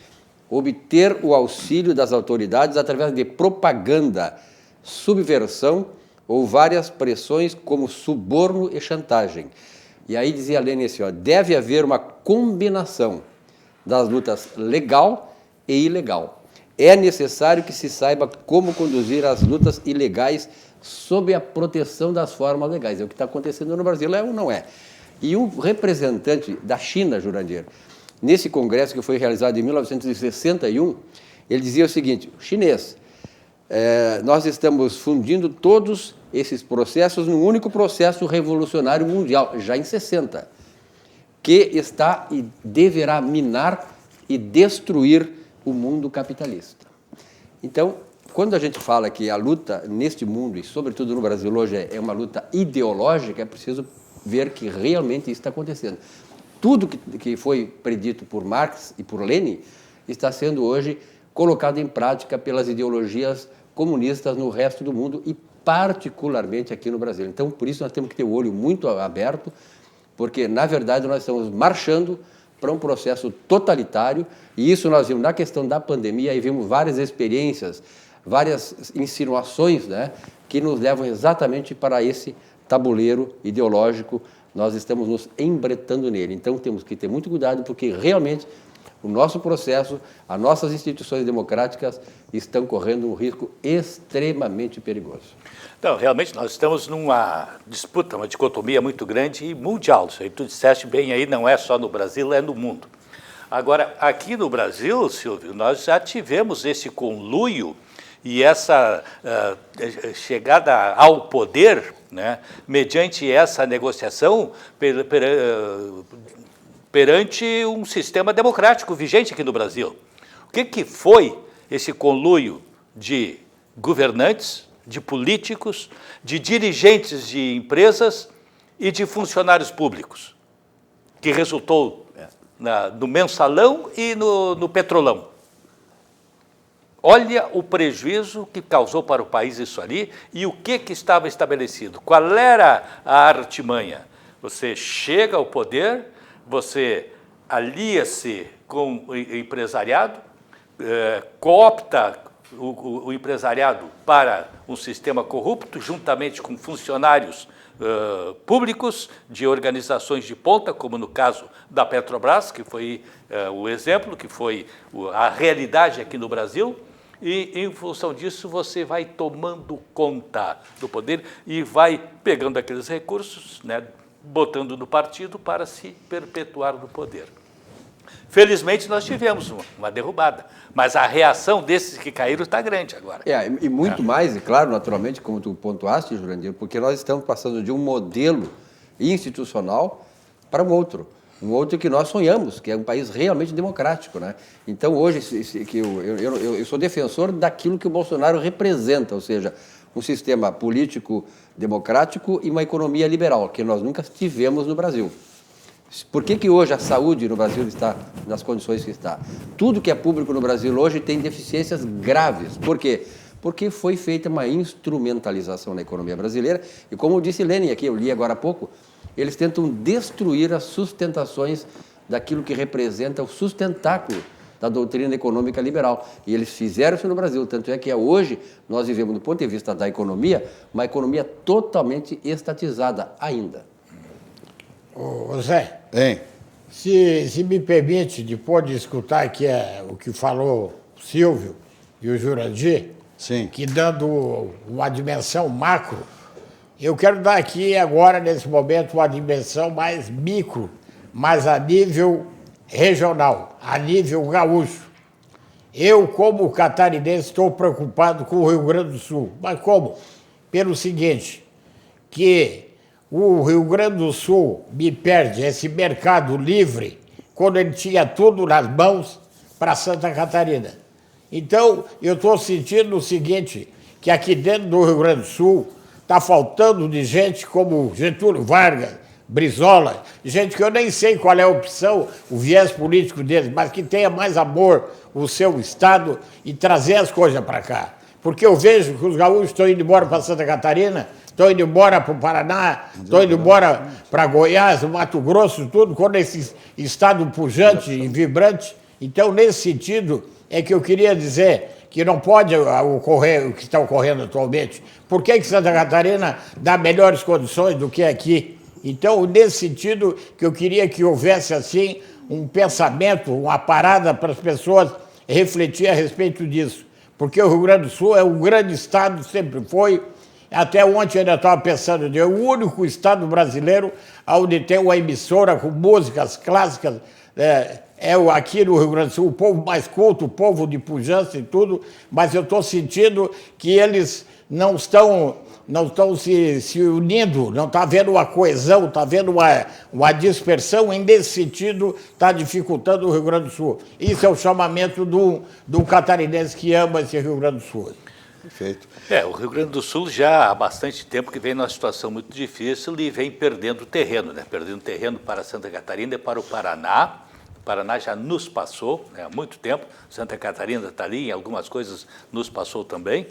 obter o auxílio das autoridades através de propaganda, subversão ou várias pressões como suborno e chantagem. E aí dizia Lênin assim, ó, deve haver uma combinação das lutas legal e ilegal. É necessário que se saiba como conduzir as lutas ilegais sob a proteção das formas legais. É o que está acontecendo no Brasil, é ou não é? E um representante da China, Jurandir, nesse congresso que foi realizado em 1961, ele dizia o seguinte, chinês, nós estamos fundindo todos esses processos num único processo revolucionário mundial, já em 60, que está e deverá minar e destruir o mundo capitalista. Então, quando a gente fala que a luta neste mundo, e sobretudo no Brasil hoje, é uma luta ideológica, é preciso ver que realmente isso está acontecendo. Tudo que foi predito por Marx e por Lenin está sendo hoje colocado em prática pelas ideologias comunistas no resto do mundo e particularmente aqui no Brasil. Então, por isso nós temos que ter o olho muito aberto, porque, na verdade, nós estamos marchando para um processo totalitário, e isso nós vimos na questão da pandemia, e vimos várias experiências, várias insinuações, né, que nos levam exatamente para esse tabuleiro ideológico, nós estamos nos embretando nele. Então, temos que ter muito cuidado, porque realmente o nosso processo, as nossas instituições democráticas estão correndo um risco extremamente perigoso. Então, realmente, nós estamos numa disputa, uma dicotomia muito grande e mundial. Isso aí tu disseste bem aí, não é só no Brasil, é no mundo. Agora, aqui no Brasil, Silvio, nós já tivemos esse conluio e essa chegada ao poder, né, mediante essa negociação perante um sistema democrático vigente aqui no Brasil. O que foi esse conluio de governantes, de políticos, de dirigentes de empresas e de funcionários públicos, que resultou no mensalão e no petrolão? Olha o prejuízo que causou para o país isso ali e o que estava estabelecido. Qual era a artimanha? Você chega ao poder, você alia-se com o empresariado, coopta o empresariado para um sistema corrupto, juntamente com funcionários públicos de organizações de ponta, como no caso da Petrobras, que foi o exemplo, que foi a realidade aqui no Brasil, e em função disso você vai tomando conta do poder e vai pegando aqueles recursos, né, botando no partido para se perpetuar no poder. Felizmente, nós tivemos uma derrubada, mas a reação desses que caíram está grande agora. E muito mais, e claro, naturalmente, como tu pontuaste, Jurandir, porque nós estamos passando de um modelo institucional para um outro que nós sonhamos, que é um país realmente democrático, né? Então, hoje, eu sou defensor daquilo que o Bolsonaro representa, ou seja, um sistema político democrático e uma economia liberal, que nós nunca tivemos no Brasil. Por que hoje a saúde no Brasil está nas condições que está? Tudo que é público no Brasil hoje tem deficiências graves. Por quê? Porque foi feita uma instrumentalização na economia brasileira e, como disse Lenin aqui, eu li agora há pouco, eles tentam destruir as sustentações daquilo que representa o sustentáculo da doutrina econômica liberal. E eles fizeram isso no Brasil, tanto é que hoje nós vivemos, do ponto de vista da economia, uma economia totalmente estatizada ainda. Ô Zé, Hein? se me permite, depois de escutar aqui o que falou o Silvio e o Jurandir, Sim. que dando uma dimensão macro, eu quero dar aqui agora, nesse momento, uma dimensão mais micro, mas a nível regional, a nível gaúcho. Eu, como catarinense, estou preocupado com o Rio Grande do Sul. Mas como? Pelo seguinte, que o Rio Grande do Sul me perde esse mercado livre quando ele tinha tudo nas mãos para Santa Catarina. Então, eu estou sentindo o seguinte, que aqui dentro do Rio Grande do Sul está faltando de gente como Getúlio Vargas, Brizola, gente que eu nem sei qual é a opção, o viés político deles, mas que tenha mais amor o seu estado e trazer as coisas para cá. Porque eu vejo que os gaúchos estão indo embora para Santa Catarina, estão indo embora para o Paraná, estão indo embora para Goiás, Mato Grosso, tudo, quando esse estado pujante e vibrante. Então, nesse sentido, é que eu queria dizer que não pode ocorrer o que está ocorrendo atualmente? Por que Santa Catarina dá melhores condições do que aqui? Então, nesse sentido, que eu queria que houvesse, assim, um pensamento, uma parada para as pessoas refletir a respeito disso. Porque o Rio Grande do Sul é um grande estado, sempre foi. Até ontem eu ainda estava pensando, é o único estado brasileiro onde tem uma emissora com músicas clássicas. Aqui no Rio Grande do Sul, o povo mais culto, o povo de pujança e tudo, mas eu estou sentindo que eles não estão se unindo, não está havendo uma coesão, está havendo uma dispersão, e nesse sentido está dificultando o Rio Grande do Sul. Isso é o chamamento do catarinense que ama esse Rio Grande do Sul. Perfeito. O Rio Grande do Sul já há bastante tempo que vem numa situação muito difícil e vem perdendo terreno, né? Perdendo terreno para Santa Catarina e para o Paraná. O Paraná já nos passou, né, há muito tempo. Santa Catarina está ali, em algumas coisas nos passou também.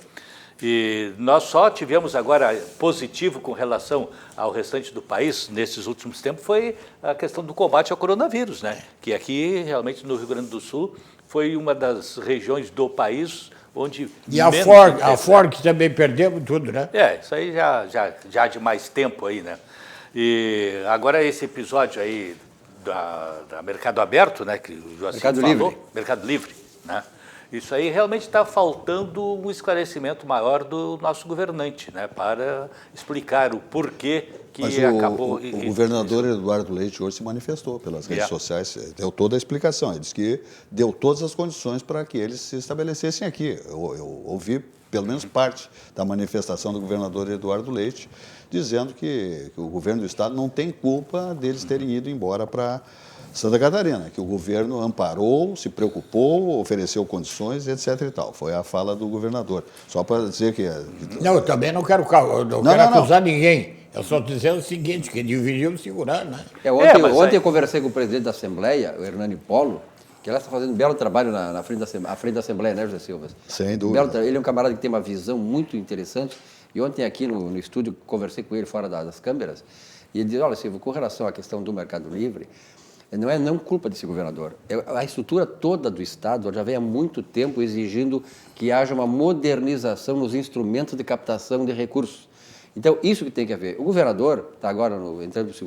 E nós só tivemos agora positivo com relação ao restante do país, nesses últimos tempos, foi a questão do combate ao coronavírus, né? Que aqui, realmente, no Rio Grande do Sul, foi uma das regiões do país onde... E a Ford que também perdemos tudo, né? Isso aí já de mais tempo aí, né? E agora esse episódio aí da Mercado Aberto, né? Que o Joacim falou, Mercado Livre, né? Isso aí realmente está faltando um esclarecimento maior do nosso governante, né, para explicar o porquê que acabou... O governador Eduardo Leite hoje se manifestou pelas redes sociais, deu toda a explicação. Ele disse que deu todas as condições para que eles se estabelecessem aqui. Eu ouvi pelo menos parte da manifestação do governador Eduardo Leite, dizendo que o governo do Estado não tem culpa deles terem ido embora para Santa Catarina, que o governo amparou, se preocupou, ofereceu condições, etc. e tal. Foi a fala do governador. Só para dizer que... Não, eu também não quero acusar ninguém. Eu só estou dizendo o seguinte, que deveriam segurar, né? Ontem eu conversei com o presidente da Assembleia, o Hernani Polo, que ela está fazendo um belo trabalho na frente da Assembleia, né, José Silva? Sem dúvida. Ele é um camarada que tem uma visão muito interessante. E ontem aqui no estúdio, conversei com ele fora das câmeras, e ele disse, olha, Silva, com relação à questão do Mercado Livre, não é culpa desse governador. A estrutura toda do Estado já vem há muito tempo exigindo que haja uma modernização nos instrumentos de captação de recursos. Então, isso que tem que haver. O governador está agora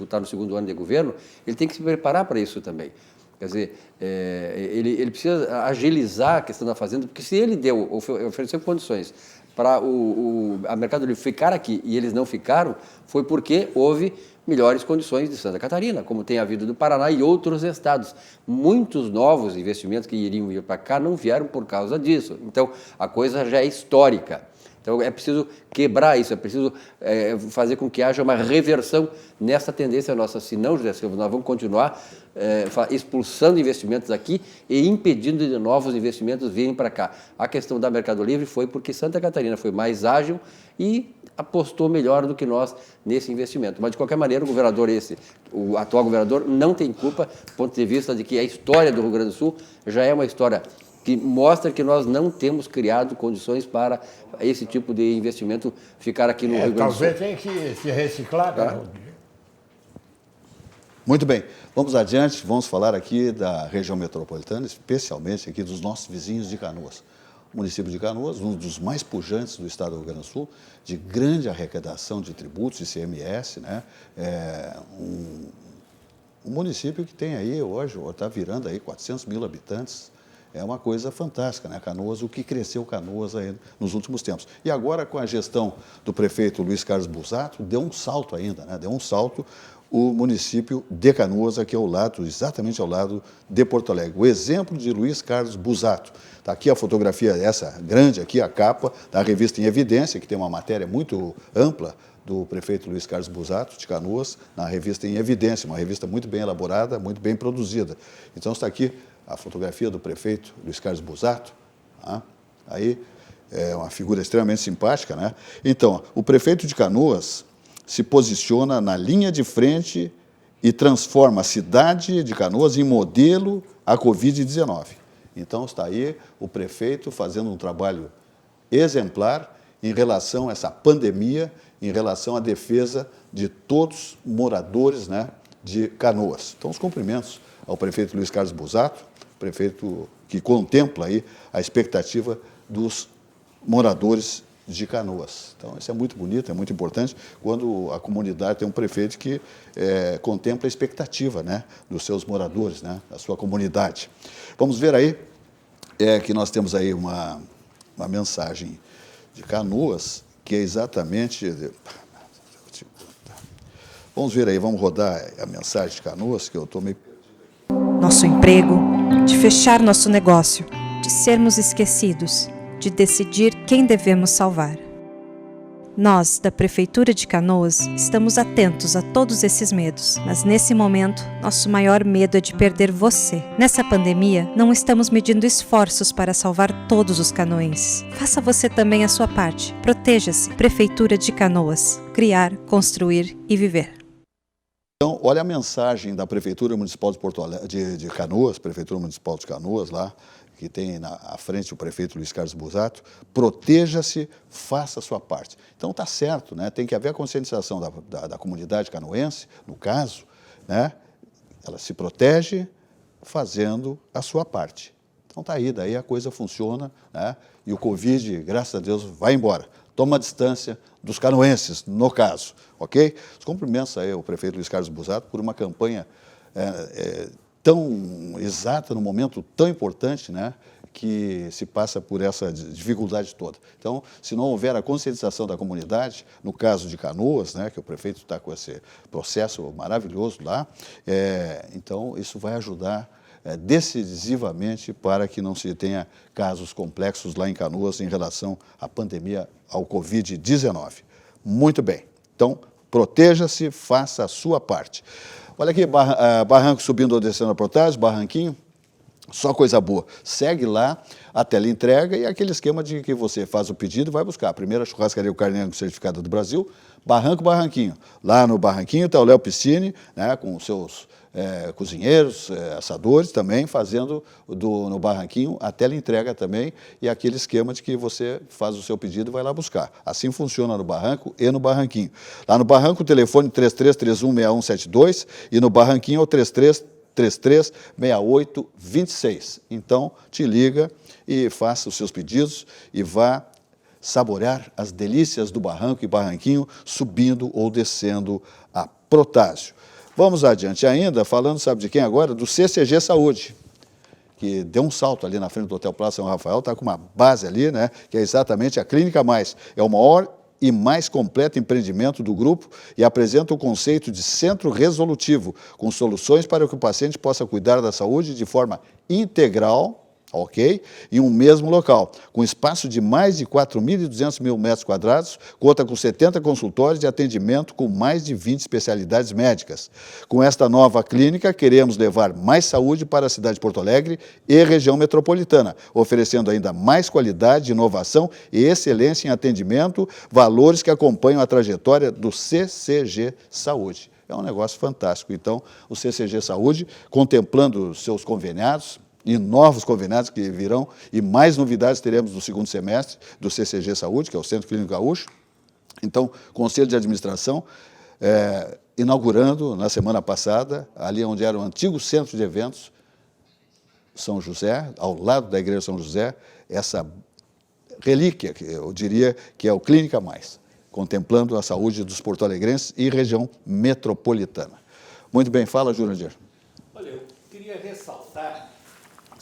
está no segundo ano de governo, ele tem que se preparar para isso também. Quer dizer, ele precisa agilizar a questão da fazenda, porque se ele ofereceu condições para a Mercado Livre ficar aqui e eles não ficaram, foi porque houve melhores condições de Santa Catarina, como tem havido do Paraná e outros estados. Muitos novos investimentos que iriam vir para cá não vieram por causa disso. Então, a coisa já é histórica. Então, é preciso quebrar isso, é preciso fazer com que haja uma reversão nessa tendência nossa. Senão, José Silva, nós vamos continuar expulsando investimentos aqui e impedindo de novos investimentos virem para cá. A questão da Mercado Livre foi porque Santa Catarina foi mais ágil e apostou melhor do que nós nesse investimento. Mas, de qualquer maneira, o atual governador não tem culpa, do ponto de vista de que a história do Rio Grande do Sul já é uma história que mostra que nós não temos criado condições para esse tipo de investimento ficar aqui no Rio Grande do Sul. Talvez tenha que se reciclar. Tá? Muito bem, vamos adiante, vamos falar aqui da região metropolitana, especialmente aqui dos nossos vizinhos de Canoas. O município de Canoas, um dos mais pujantes do estado do Rio Grande do Sul, de grande arrecadação de tributos e ICMS, né? Um município que tem aí hoje, está virando aí 400 mil habitantes. É uma coisa fantástica, né? Canoas, o que cresceu Canoas aí nos últimos tempos. E agora, com a gestão do prefeito Luiz Carlos Busato, deu um salto ainda, né? Deu um salto o município de Canoas, aqui ao lado, exatamente ao lado de Porto Alegre. O exemplo de Luiz Carlos Busato. Está aqui a fotografia, essa grande aqui, a capa da revista Em Evidência, que tem uma matéria muito ampla do prefeito Luiz Carlos Busato, de Canoas, na revista Em Evidência, uma revista muito bem elaborada, muito bem produzida. Então, está aqui a fotografia do prefeito Luiz Carlos Busato. Aí é uma figura extremamente simpática, né? Então, o prefeito de Canoas se posiciona na linha de frente e transforma a cidade de Canoas em modelo à Covid-19. Então, está aí o prefeito fazendo um trabalho exemplar em relação a essa pandemia, em relação à defesa de todos os moradores, né, de Canoas. Então, os cumprimentos ao prefeito Luiz Carlos Busato, prefeito que contempla aí a expectativa dos moradores de Canoas. Então, isso é muito bonito, é muito importante, quando a comunidade tem um prefeito que contempla a expectativa, né, dos seus moradores, né, da sua comunidade. Vamos ver aí que nós temos aí uma mensagem de Canoas, que é exatamente... Vamos ver aí, vamos rodar a mensagem de Canoas, que eu estou meio... Nosso emprego, de fechar nosso negócio, de sermos esquecidos, de decidir quem devemos salvar. Nós, da Prefeitura de Canoas, estamos atentos a todos esses medos, mas nesse momento, nosso maior medo é de perder você. Nessa pandemia, não estamos medindo esforços para salvar todos os canoenses. Faça você também a sua parte. Proteja-se. Prefeitura de Canoas. Criar, construir e viver. Então, olha a mensagem da Prefeitura Municipal de Porto Alegre, de Canoas, Prefeitura Municipal de Canoas, lá, que tem à frente o prefeito Luiz Carlos Busato: proteja-se, faça a sua parte. Então, está certo, né? Tem que haver a conscientização da comunidade canoense, no caso, né? Ela se protege fazendo a sua parte. Então, está aí, daí a coisa funciona, né? E o Covid, graças a Deus, vai embora. Toma a distância dos canoenses, no caso, ok? Os cumprimentos aí ao prefeito Luiz Carlos Busato por uma campanha tão exata, num momento tão importante, né, que se passa por essa dificuldade toda. Então, se não houver a conscientização da comunidade, no caso de Canoas, né, que o prefeito está com esse processo maravilhoso lá, então isso vai ajudar decisivamente para que não se tenha casos complexos lá em Canoas em relação à pandemia, ao Covid-19. Muito bem. Então, proteja-se, faça a sua parte. Olha aqui, barranco subindo ou descendo a Protásio, barranquinho, só coisa boa. Segue lá a teleentrega e aquele esquema de que você faz o pedido e vai buscar. A primeira churrascaria O Carneiro certificada do Brasil, Barranquinho. Lá no Barranquinho está o Léo Piscine, né, com os seus cozinheiros, assadores também, fazendo no Barranquinho a teleentrega também, e aquele esquema de que você faz o seu pedido e vai lá buscar. Assim funciona no Barranco e no Barranquinho. Lá no Barranco, o telefone 33316172 e no Barranquinho é o 336826. Então, te liga e faça os seus pedidos e vá saborear as delícias do Barranco e Barranquinho, subindo ou descendo a Protásio. Vamos adiante ainda, falando, sabe de quem agora? Do CCG Saúde, que deu um salto ali na frente do Hotel Plaza São Rafael, está com uma base ali, né, que é exatamente a Clínica Mais. É o maior e mais completo empreendimento do grupo e apresenta o conceito de centro resolutivo, com soluções para que o paciente possa cuidar da saúde de forma integral, ok? Em um mesmo local, com espaço de mais de 4.200 metros quadrados, conta com 70 consultórios de atendimento com mais de 20 especialidades médicas. Com esta nova clínica, queremos levar mais saúde para a cidade de Porto Alegre e região metropolitana, oferecendo ainda mais qualidade, inovação e excelência em atendimento, valores que acompanham a trajetória do CCG Saúde. É um negócio fantástico. Então, o CCG Saúde, contemplando seus conveniados, e novos conveniados que virão, e mais novidades teremos no segundo semestre do CCG Saúde, que é o Centro Clínico Gaúcho. Então, Conselho de Administração, inaugurando na semana passada, ali onde era o antigo Centro de Eventos, São José, ao lado da Igreja São José, essa relíquia, que eu diria que é o Clínica Mais, contemplando a saúde dos porto-alegrenses e região metropolitana. Muito bem, fala, Jurandir. Olha, eu queria ressaltar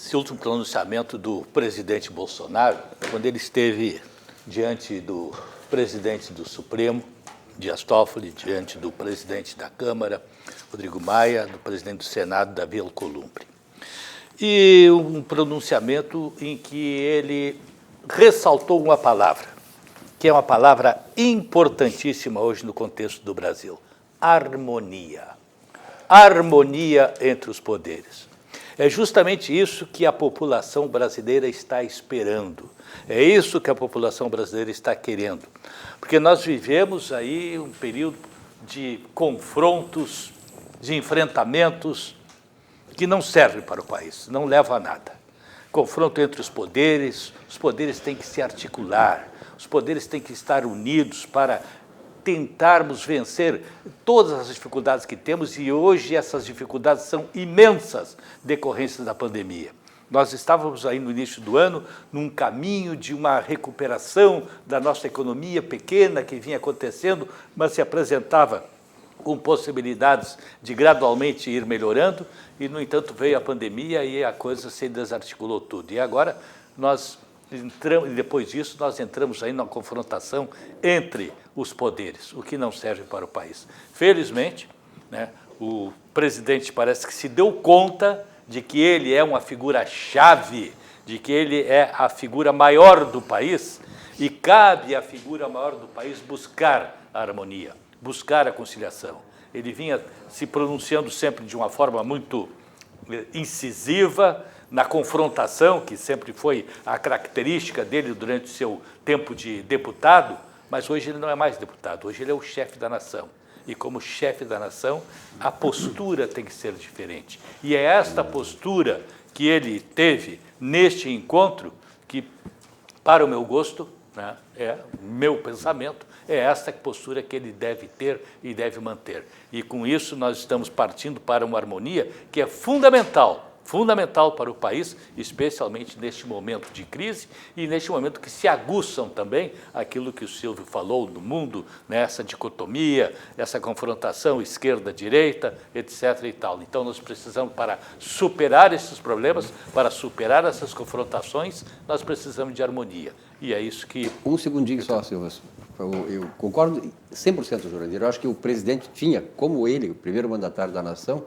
esse último pronunciamento do presidente Bolsonaro, quando ele esteve diante do presidente do Supremo, Dias Toffoli, diante do presidente da Câmara, Rodrigo Maia, do presidente do Senado, Davi Alcolumbre. E um pronunciamento em que ele ressaltou uma palavra, que é uma palavra importantíssima hoje no contexto do Brasil: harmonia. Harmonia entre os poderes. É justamente isso que a população brasileira está esperando. É isso que a população brasileira está querendo. Porque nós vivemos aí um período de confrontos, de enfrentamentos que não servem para o país, não levam a nada. Confronto entre os poderes têm que se articular, os poderes têm que estar unidos para tentarmos vencer todas as dificuldades que temos, e hoje essas dificuldades são imensas, decorrências da pandemia. Nós estávamos aí no início do ano num caminho de uma recuperação da nossa economia pequena que vinha acontecendo, mas se apresentava com possibilidades de gradualmente ir melhorando, e, no entanto, veio a pandemia e a coisa se desarticulou tudo. E agora depois disso, nós entramos aí numa confrontação entre os poderes, o que não serve para o país. Felizmente, né, o presidente parece que se deu conta de que ele é uma figura-chave, de que ele é a figura maior do país, e cabe à figura maior do país buscar a harmonia, buscar a conciliação. Ele vinha se pronunciando sempre de uma forma muito incisiva, na confrontação, que sempre foi a característica dele durante o seu tempo de deputado, mas hoje ele não é mais deputado, hoje ele é o chefe da nação. E como chefe da nação, a postura tem que ser diferente. E é esta postura que ele teve neste encontro que, para o meu gosto, né, é meu pensamento, é esta postura que ele deve ter e deve manter. E com isso nós estamos partindo para uma harmonia que é fundamental para o país, especialmente neste momento de crise e neste momento que se aguçam também aquilo que o Silvio falou no mundo, né, essa dicotomia, essa confrontação esquerda-direita, etc. e tal. Então, nós precisamos, para superar esses problemas, para superar essas confrontações, nós precisamos de harmonia. E é isso que... Um segundinho só, Silvio. Eu concordo 100%, Jurandir. Eu acho que o presidente tinha, como ele, o primeiro mandatário da nação,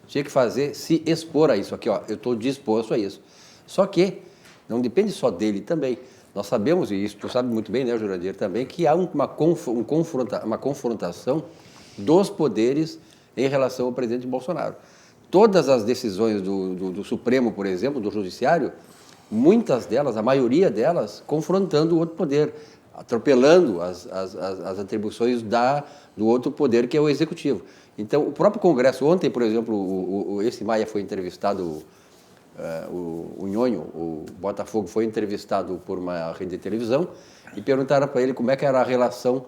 tinha que se expor a isso aqui, ó, eu estou disposto a isso. Só que não depende só dele também. Nós sabemos, e isso tu sabe muito bem, né, Jurandir, também, que há uma confrontação dos poderes em relação ao presidente Bolsonaro. Todas as decisões do Supremo, por exemplo, do Judiciário, muitas delas, a maioria delas, confrontando o outro poder, atropelando as atribuições do outro poder, que é o Executivo. Então, o próprio Congresso, ontem, por exemplo, esse Maia foi entrevistado, o Nhonho, o Botafogo, foi entrevistado por uma rede de televisão e perguntaram para ele como é que era a relação,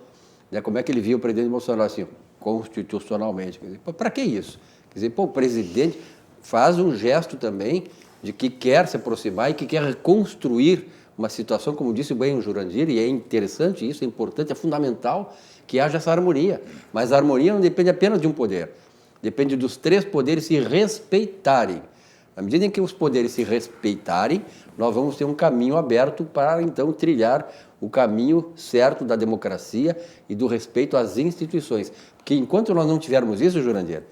né, como é que ele via o presidente Bolsonaro, assim, constitucionalmente. Para que isso? Quer dizer, o presidente faz um gesto também de que quer se aproximar e que quer reconstruir uma situação, como disse bem o Jurandir, e é interessante isso, é importante, é fundamental que haja essa harmonia. Mas a harmonia não depende apenas de um poder, depende dos três poderes se respeitarem. À medida em que os poderes se respeitarem, nós vamos ter um caminho aberto para, então, trilhar o caminho certo da democracia e do respeito às instituições. Porque enquanto nós não tivermos isso, Jurandir,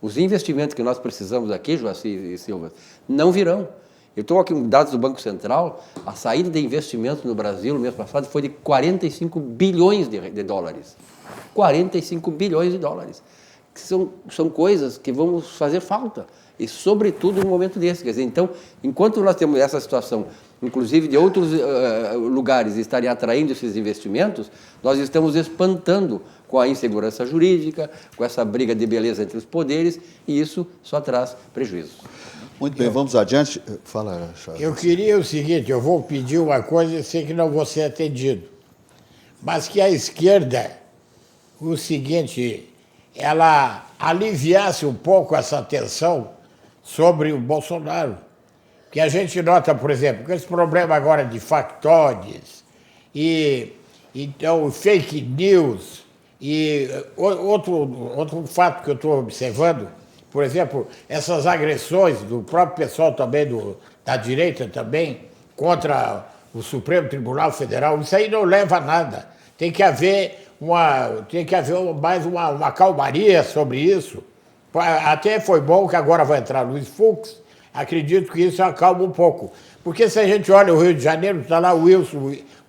os investimentos que nós precisamos aqui, Joacir e Silva, não virão. Eu estou aqui com dados do Banco Central, a saída de investimentos no Brasil no mês passado foi de 45 bilhões de dólares. 45 bilhões de dólares. São coisas que vão fazer falta, e sobretudo no momento desse. Quer dizer, então, enquanto nós temos essa situação, inclusive de outros lugares estarem atraindo esses investimentos, nós estamos espantando com a insegurança jurídica, com essa briga de beleza entre os poderes, e isso só traz prejuízos. Muito bem, vamos adiante. Fala, Charles. Eu queria o seguinte, eu vou pedir uma coisa, eu sei que não vou ser atendido, mas que a esquerda, o seguinte, ela aliviasse um pouco essa tensão sobre o Bolsonaro. Que a gente nota, por exemplo, com esse problema agora de factoides, e então fake news, e outro fato que eu estou observando, por exemplo, essas agressões do próprio pessoal também, da direita também, contra o Supremo Tribunal Federal, isso aí não leva a nada. Tem que haver mais uma calmaria sobre isso. Até foi bom que agora vai entrar Luiz Fux, acredito que isso acalma um pouco. Porque se a gente olha o Rio de Janeiro, está lá o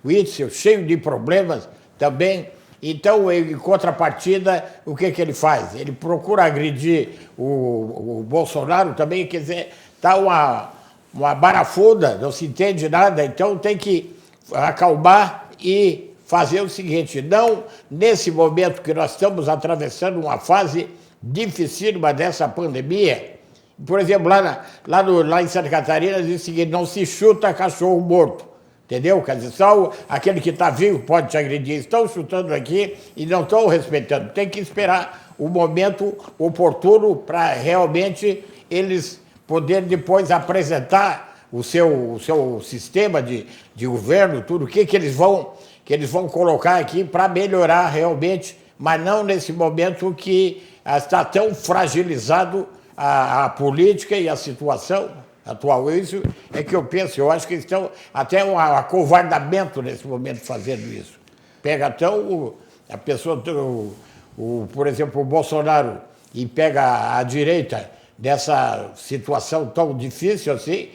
Witzel, cheio de problemas também. Então, em contrapartida, o que ele faz? Ele procura agredir o Bolsonaro também, quer dizer, está uma barafunda, não se entende nada, então tem que acalmar e fazer o seguinte, não nesse momento que nós estamos atravessando uma fase dificílima dessa pandemia. Por exemplo, lá em Santa Catarina diz o seguinte, não se chuta cachorro morto. Entendeu? Quer dizer, só aquele que está vivo pode te agredir. Estão chutando aqui e não estão respeitando. Tem que esperar o momento oportuno para realmente eles poderem depois apresentar o seu sistema de governo, tudo, o que eles vão colocar aqui para melhorar realmente, mas não nesse momento que está tão fragilizado a política e a situação atual. Isso é que eu penso. Eu acho que estão até um acovardamento nesse momento fazendo isso. Pega até a pessoa, por exemplo, o Bolsonaro, e pega a direita dessa situação tão difícil assim,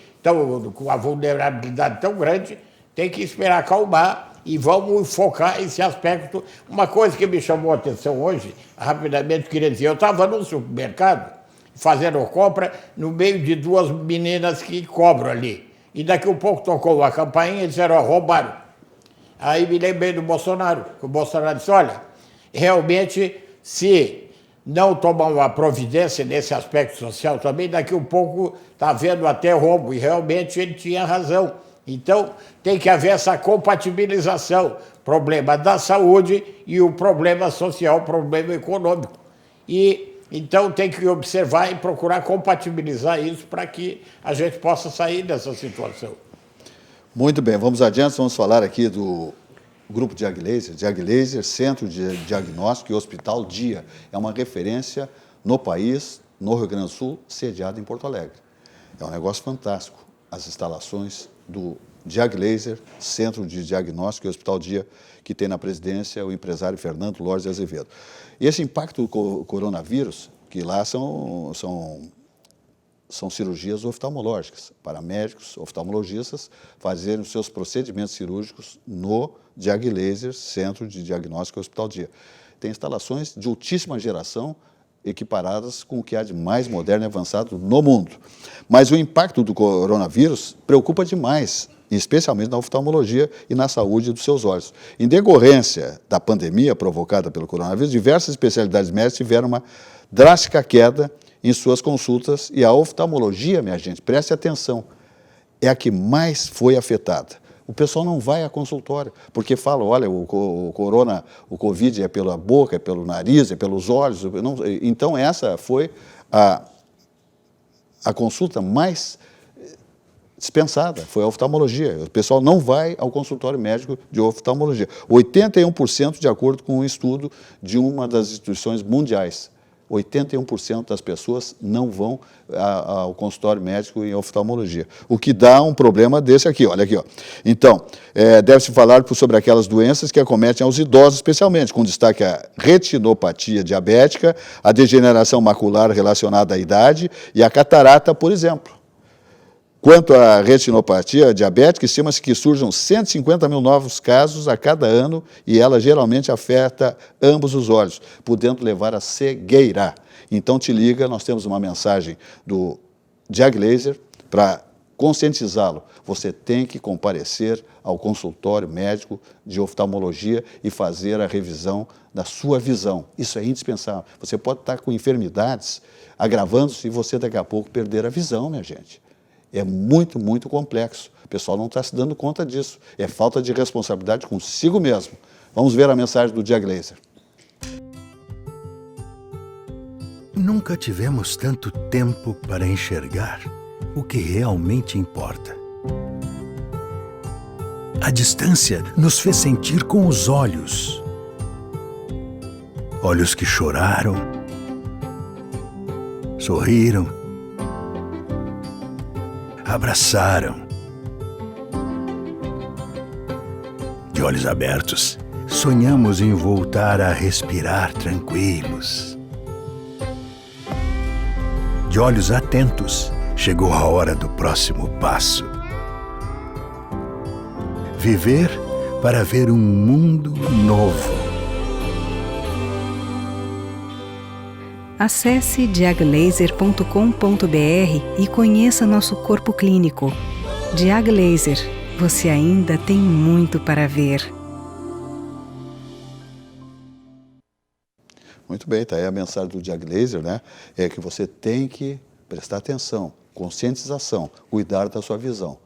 com a vulnerabilidade tão grande, tem que esperar acalmar e vamos focar esse aspecto. Uma coisa que me chamou a atenção hoje, rapidamente queria dizer, eu estava num supermercado fazendo compra no meio de duas meninas que cobram ali. E daqui a um pouco tocou uma campainha e disseram, roubaram. Aí me lembrei do Bolsonaro, que o Bolsonaro disse, olha, realmente, se não tomar uma providência nesse aspecto social também, daqui a um pouco está havendo até roubo, e realmente ele tinha razão. Então, tem que haver essa compatibilização, problema da saúde e o problema social, o problema econômico. E, então, tem que observar e procurar compatibilizar isso para que a gente possa sair dessa situação. Muito bem, vamos adiante, vamos falar aqui do Grupo Diag Laser, Centro de Diagnóstico e Hospital Dia. É uma referência no país, no Rio Grande do Sul, sediado em Porto Alegre. É um negócio fantástico, as instalações do Diag Laser, Centro de Diagnóstico e Hospital Dia, que tem na presidência o empresário Fernando Lores de Azevedo. E esse impacto do coronavírus, que lá são cirurgias oftalmológicas, para médicos, oftalmologistas, fazerem os seus procedimentos cirúrgicos no Diag Laser, Centro de Diagnóstico e Hospital Dia. Tem instalações de altíssima geração, equiparadas com o que há de mais moderno e avançado no mundo. Mas o impacto do coronavírus preocupa demais, especialmente na oftalmologia e na saúde dos seus olhos. Em decorrência da pandemia provocada pelo coronavírus, diversas especialidades médicas tiveram uma drástica queda em suas consultas, e a oftalmologia, minha gente, preste atenção, é a que mais foi afetada. O pessoal não vai a consultório, porque fala, olha, o Covid é pela boca, é pelo nariz, é pelos olhos. Então, essa foi a consulta mais dispensada, foi a oftalmologia. O pessoal não vai ao consultório médico de oftalmologia. 81% de acordo com um estudo de uma das instituições mundiais. 81% das pessoas não vão ao consultório médico em oftalmologia, o que dá um problema desse aqui, olha aqui. Ó. Então, deve-se falar sobre aquelas doenças que acometem aos idosos especialmente, com destaque a retinopatia diabética, a degeneração macular relacionada à idade e a catarata, por exemplo. Quanto à retinopatia diabética, estima-se que surjam 150 mil novos casos a cada ano e ela geralmente afeta ambos os olhos, podendo levar à cegueira. Então, te liga, nós temos uma mensagem do Diag Laser para conscientizá-lo. Você tem que comparecer ao consultório médico de oftalmologia e fazer a revisão da sua visão. Isso é indispensável. Você pode estar com enfermidades agravando-se e você daqui a pouco perder a visão, minha gente. É muito, muito complexo. O pessoal não está se dando conta disso. É falta de responsabilidade consigo mesmo. Vamos ver a mensagem do Diag Laser. Nunca tivemos tanto tempo para enxergar o que realmente importa. A distância nos fez sentir com os olhos. Olhos que choraram, sorriram, abraçaram. De olhos abertos, sonhamos em voltar a respirar tranquilos. De olhos atentos, chegou a hora do próximo passo. Viver para ver um mundo novo. Acesse diaglaser.com.br e conheça nosso corpo clínico. Diag Laser, você ainda tem muito para ver. Muito bem, está aí a mensagem do Diag Laser, né? É que você tem que prestar atenção, conscientização, cuidar da sua visão.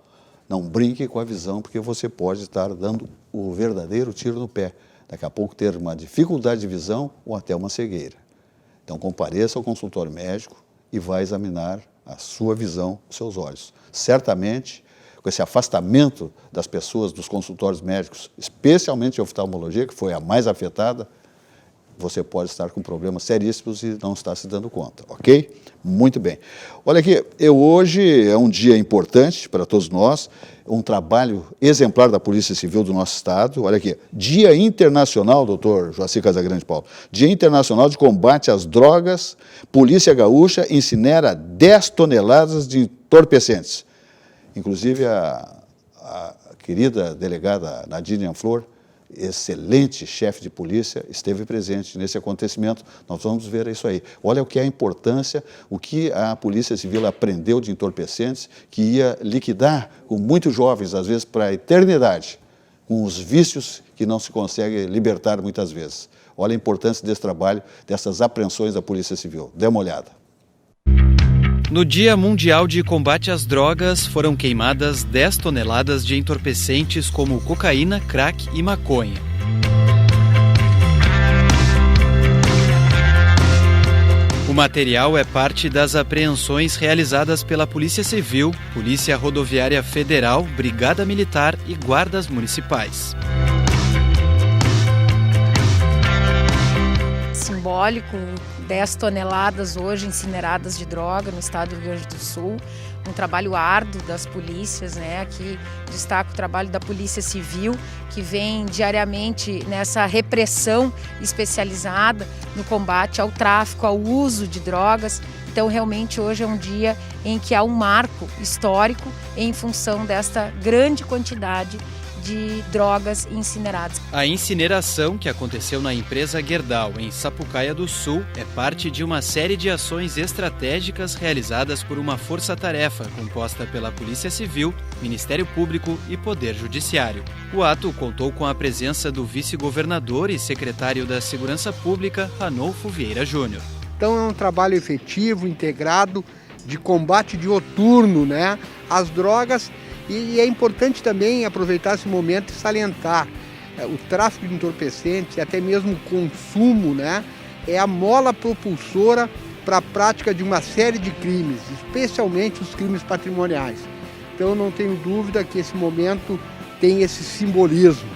Não brinque com a visão, porque você pode estar dando o verdadeiro tiro no pé. Daqui a pouco ter uma dificuldade de visão ou até uma cegueira. Então, compareça ao consultório médico e vá examinar a sua visão, os seus olhos. Certamente, com esse afastamento das pessoas dos consultórios médicos, especialmente a oftalmologia, que foi a mais afetada, você pode estar com problemas seríssimos e não está se dando conta, ok? Muito bem. Olha aqui, hoje é um dia importante para todos nós, um trabalho exemplar da Polícia Civil do nosso Estado. Olha aqui, Dia Internacional, doutor Joacir Casagrande Paulo, Dia Internacional de Combate às Drogas, Polícia Gaúcha incinera 10 toneladas de entorpecentes. Inclusive, a querida delegada Nadine Flor, excelente chefe de polícia, esteve presente nesse acontecimento. Nós vamos ver isso aí. Olha o que é a importância, o que a Polícia Civil aprendeu de entorpecentes, que ia liquidar com muitos jovens, às vezes para a eternidade, com os vícios que não se consegue libertar muitas vezes. Olha a importância desse trabalho, dessas apreensões da Polícia Civil. Dê uma olhada. No Dia Mundial de Combate às Drogas, foram queimadas 10 toneladas de entorpecentes como cocaína, crack e maconha. O material é parte das apreensões realizadas pela Polícia Civil, Polícia Rodoviária Federal, Brigada Militar e guardas municipais. Simbólico, 10 toneladas hoje incineradas de droga no estado do Rio Grande do Sul, um trabalho árduo das polícias, né? Aqui destaco o trabalho da Polícia Civil, que vem diariamente nessa repressão especializada no combate ao tráfico, ao uso de drogas. Então, realmente, hoje é um dia em que há um marco histórico em função desta grande quantidade de drogas incineradas. A incineração, que aconteceu na empresa Gerdau, em Sapucaia do Sul, é parte de uma série de ações estratégicas realizadas por uma força-tarefa composta pela Polícia Civil, Ministério Público e Poder Judiciário. O ato contou com a presença do vice-governador e secretário da Segurança Pública, Ranolfo Vieira Júnior. Então é um trabalho efetivo, integrado, de combate dioturno, né, às drogas. E é importante também aproveitar esse momento e salientar o tráfico de entorpecentes e até mesmo o consumo, né, é a mola propulsora para a prática de uma série de crimes, especialmente os crimes patrimoniais. Então eu não tenho dúvida que esse momento tem esse simbolismo.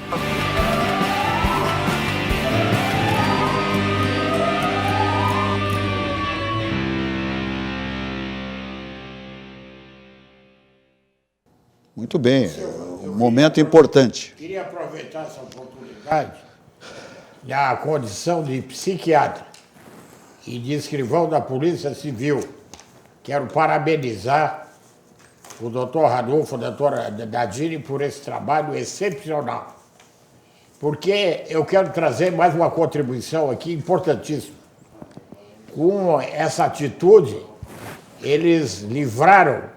Muito bem, um momento importante. Queria aproveitar essa oportunidade na condição de psiquiatra e de escrivão da Polícia Civil. Quero parabenizar o doutor Ranolfo, a doutora Nadine, por esse trabalho excepcional. Porque eu quero trazer mais uma contribuição aqui importantíssima. Com essa atitude, eles livraram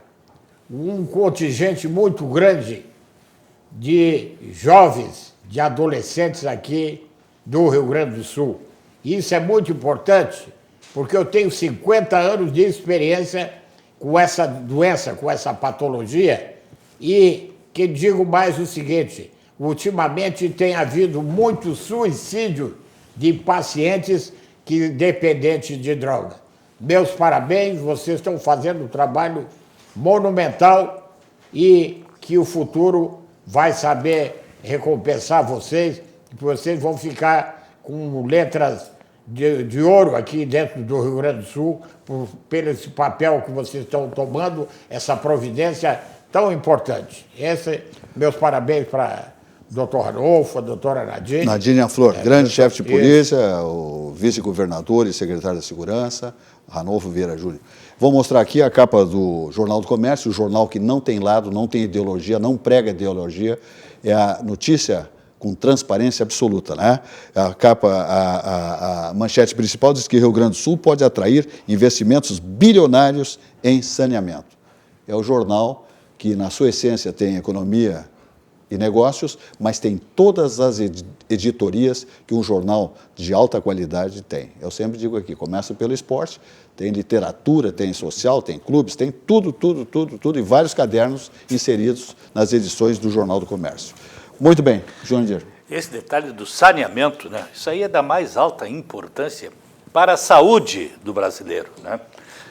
um contingente muito grande de jovens, de adolescentes aqui do Rio Grande do Sul. Isso é muito importante, porque eu tenho 50 anos de experiência com essa doença, com essa patologia, e que digo mais o seguinte, ultimamente tem havido muito suicídio de pacientes que dependentes de droga. Meus parabéns, vocês estão fazendo um trabalho monumental e que o futuro vai saber recompensar vocês, que vocês vão ficar com letras de ouro aqui dentro do Rio Grande do Sul, pelo esse papel que vocês estão tomando, essa providência tão importante. Meus parabéns para o doutor Ranolfo, a doutora Nadine. Nadine Flor, grande chefe de polícia, o vice-governador e secretário da Segurança, Ranolfo Vieira Júnior. Vou mostrar aqui a capa do Jornal do Comércio, o jornal que não tem lado, não tem ideologia, não prega ideologia, é a notícia com transparência absoluta, né? A capa, a manchete principal diz que Rio Grande do Sul pode atrair investimentos bilionários em saneamento. É o jornal que, na sua essência, tem economia e negócios, mas tem todas as editorias que um jornal de alta qualidade tem. Eu sempre digo aqui, começa pelo esporte, tem literatura, tem social, tem clubes, tem tudo, e vários cadernos inseridos nas edições do Jornal do Comércio. Muito bem, João Dier. Esse detalhe do saneamento, né? Isso aí é da mais alta importância para a saúde do brasileiro, né?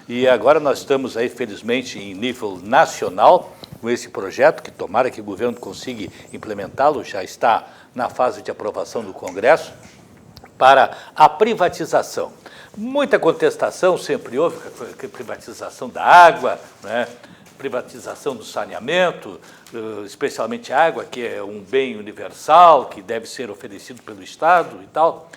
E agora nós estamos aí, felizmente, em nível nacional, com esse projeto, que tomara que o governo consiga implementá-lo, já está na fase de aprovação do Congresso, para a privatização. Muita contestação sempre houve, a privatização da água, né? Privatização do saneamento, especialmente a água, que é um bem universal, que deve ser oferecido pelo Estado e tal.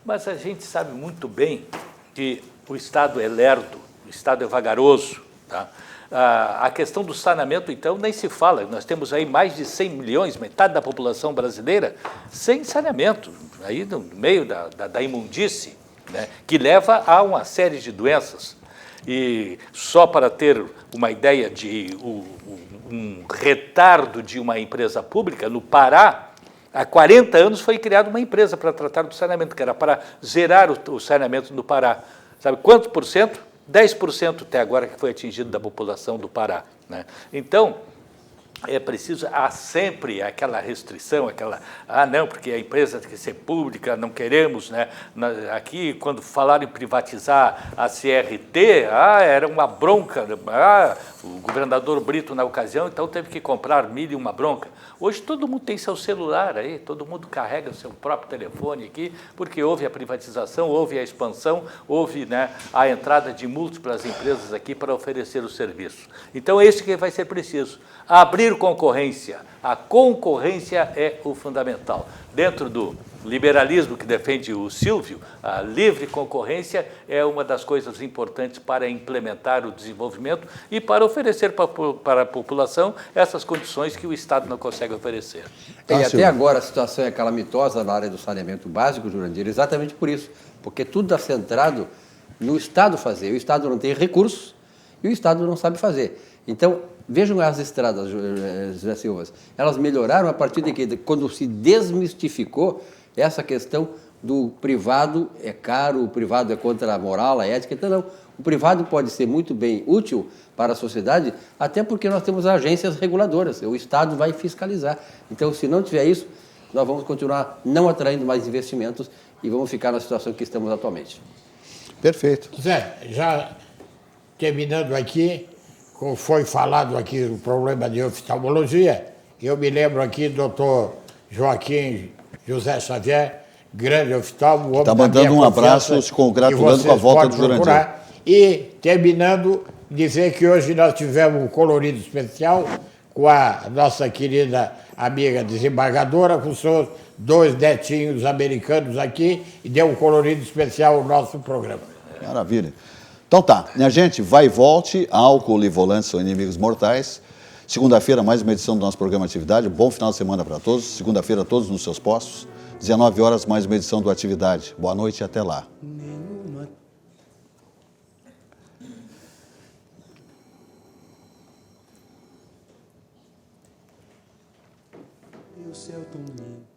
Mas a gente sabe muito bem que o Estado é lerdo, o Estado é vagaroso, tá? A questão do saneamento, então, nem se fala. Nós temos aí mais de 100 milhões, metade da população brasileira, sem saneamento, aí no meio da imundície, né, que leva a uma série de doenças. E só para ter uma ideia de um retardo de uma empresa pública, no Pará, há 40 anos foi criada uma empresa para tratar do saneamento, que era para zerar o saneamento no Pará. Sabe quanto por cento? 10% até agora que foi atingido da população do Pará, né? Então, é preciso, há sempre aquela restrição, não, porque a empresa tem que ser pública, não queremos, né? Aqui, quando falaram em privatizar a CRT, era uma bronca, o governador Brito, na ocasião, então teve que comprar milho e uma bronca. Hoje todo mundo tem seu celular aí, todo mundo carrega o seu próprio telefone aqui, porque houve a privatização, houve a expansão, houve, né, a entrada de múltiplas empresas aqui para oferecer o serviço. Então, é isso que vai ser preciso. Abrir concorrência. A concorrência é o fundamental. Dentro do liberalismo que defende o Silvio, a livre concorrência é uma das coisas importantes para implementar o desenvolvimento e para oferecer para a população essas condições que o Estado não consegue oferecer. E até agora a situação é calamitosa na área do saneamento básico, Jurandir, exatamente por isso, porque tudo está centrado no Estado fazer. O Estado não tem recursos e o Estado não sabe fazer. Então, vejam as estradas, José Silva, elas melhoraram a partir de que, quando se desmistificou essa questão do privado é caro, o privado é contra a moral, a ética. Então, não. O privado pode ser muito bem útil para a sociedade, até porque nós temos agências reguladoras, o Estado vai fiscalizar. Então, se não tiver isso, nós vamos continuar não atraindo mais investimentos e vamos ficar na situação que estamos atualmente. Perfeito. Zé, já terminando aqui, como foi falado aqui o problema de oftalmologia, eu me lembro aqui do doutor Joaquim José Xavier, grande oftalmo. Está mandando um abraço, se congratulando com a volta do Jurandir. E, terminando, dizer que hoje nós tivemos um colorido especial com a nossa querida amiga desembargadora, com seus 2 netinhos americanos aqui, e deu um colorido especial ao nosso programa. Maravilha. Então tá, minha gente, vai e volte, álcool e volantes são inimigos mortais. Segunda-feira, mais uma edição do nosso programa Atividade. Bom final de semana para todos. Segunda-feira, todos nos seus postos. 19 horas, mais uma edição do Atividade. Boa noite e até lá. E o céu tão lindo.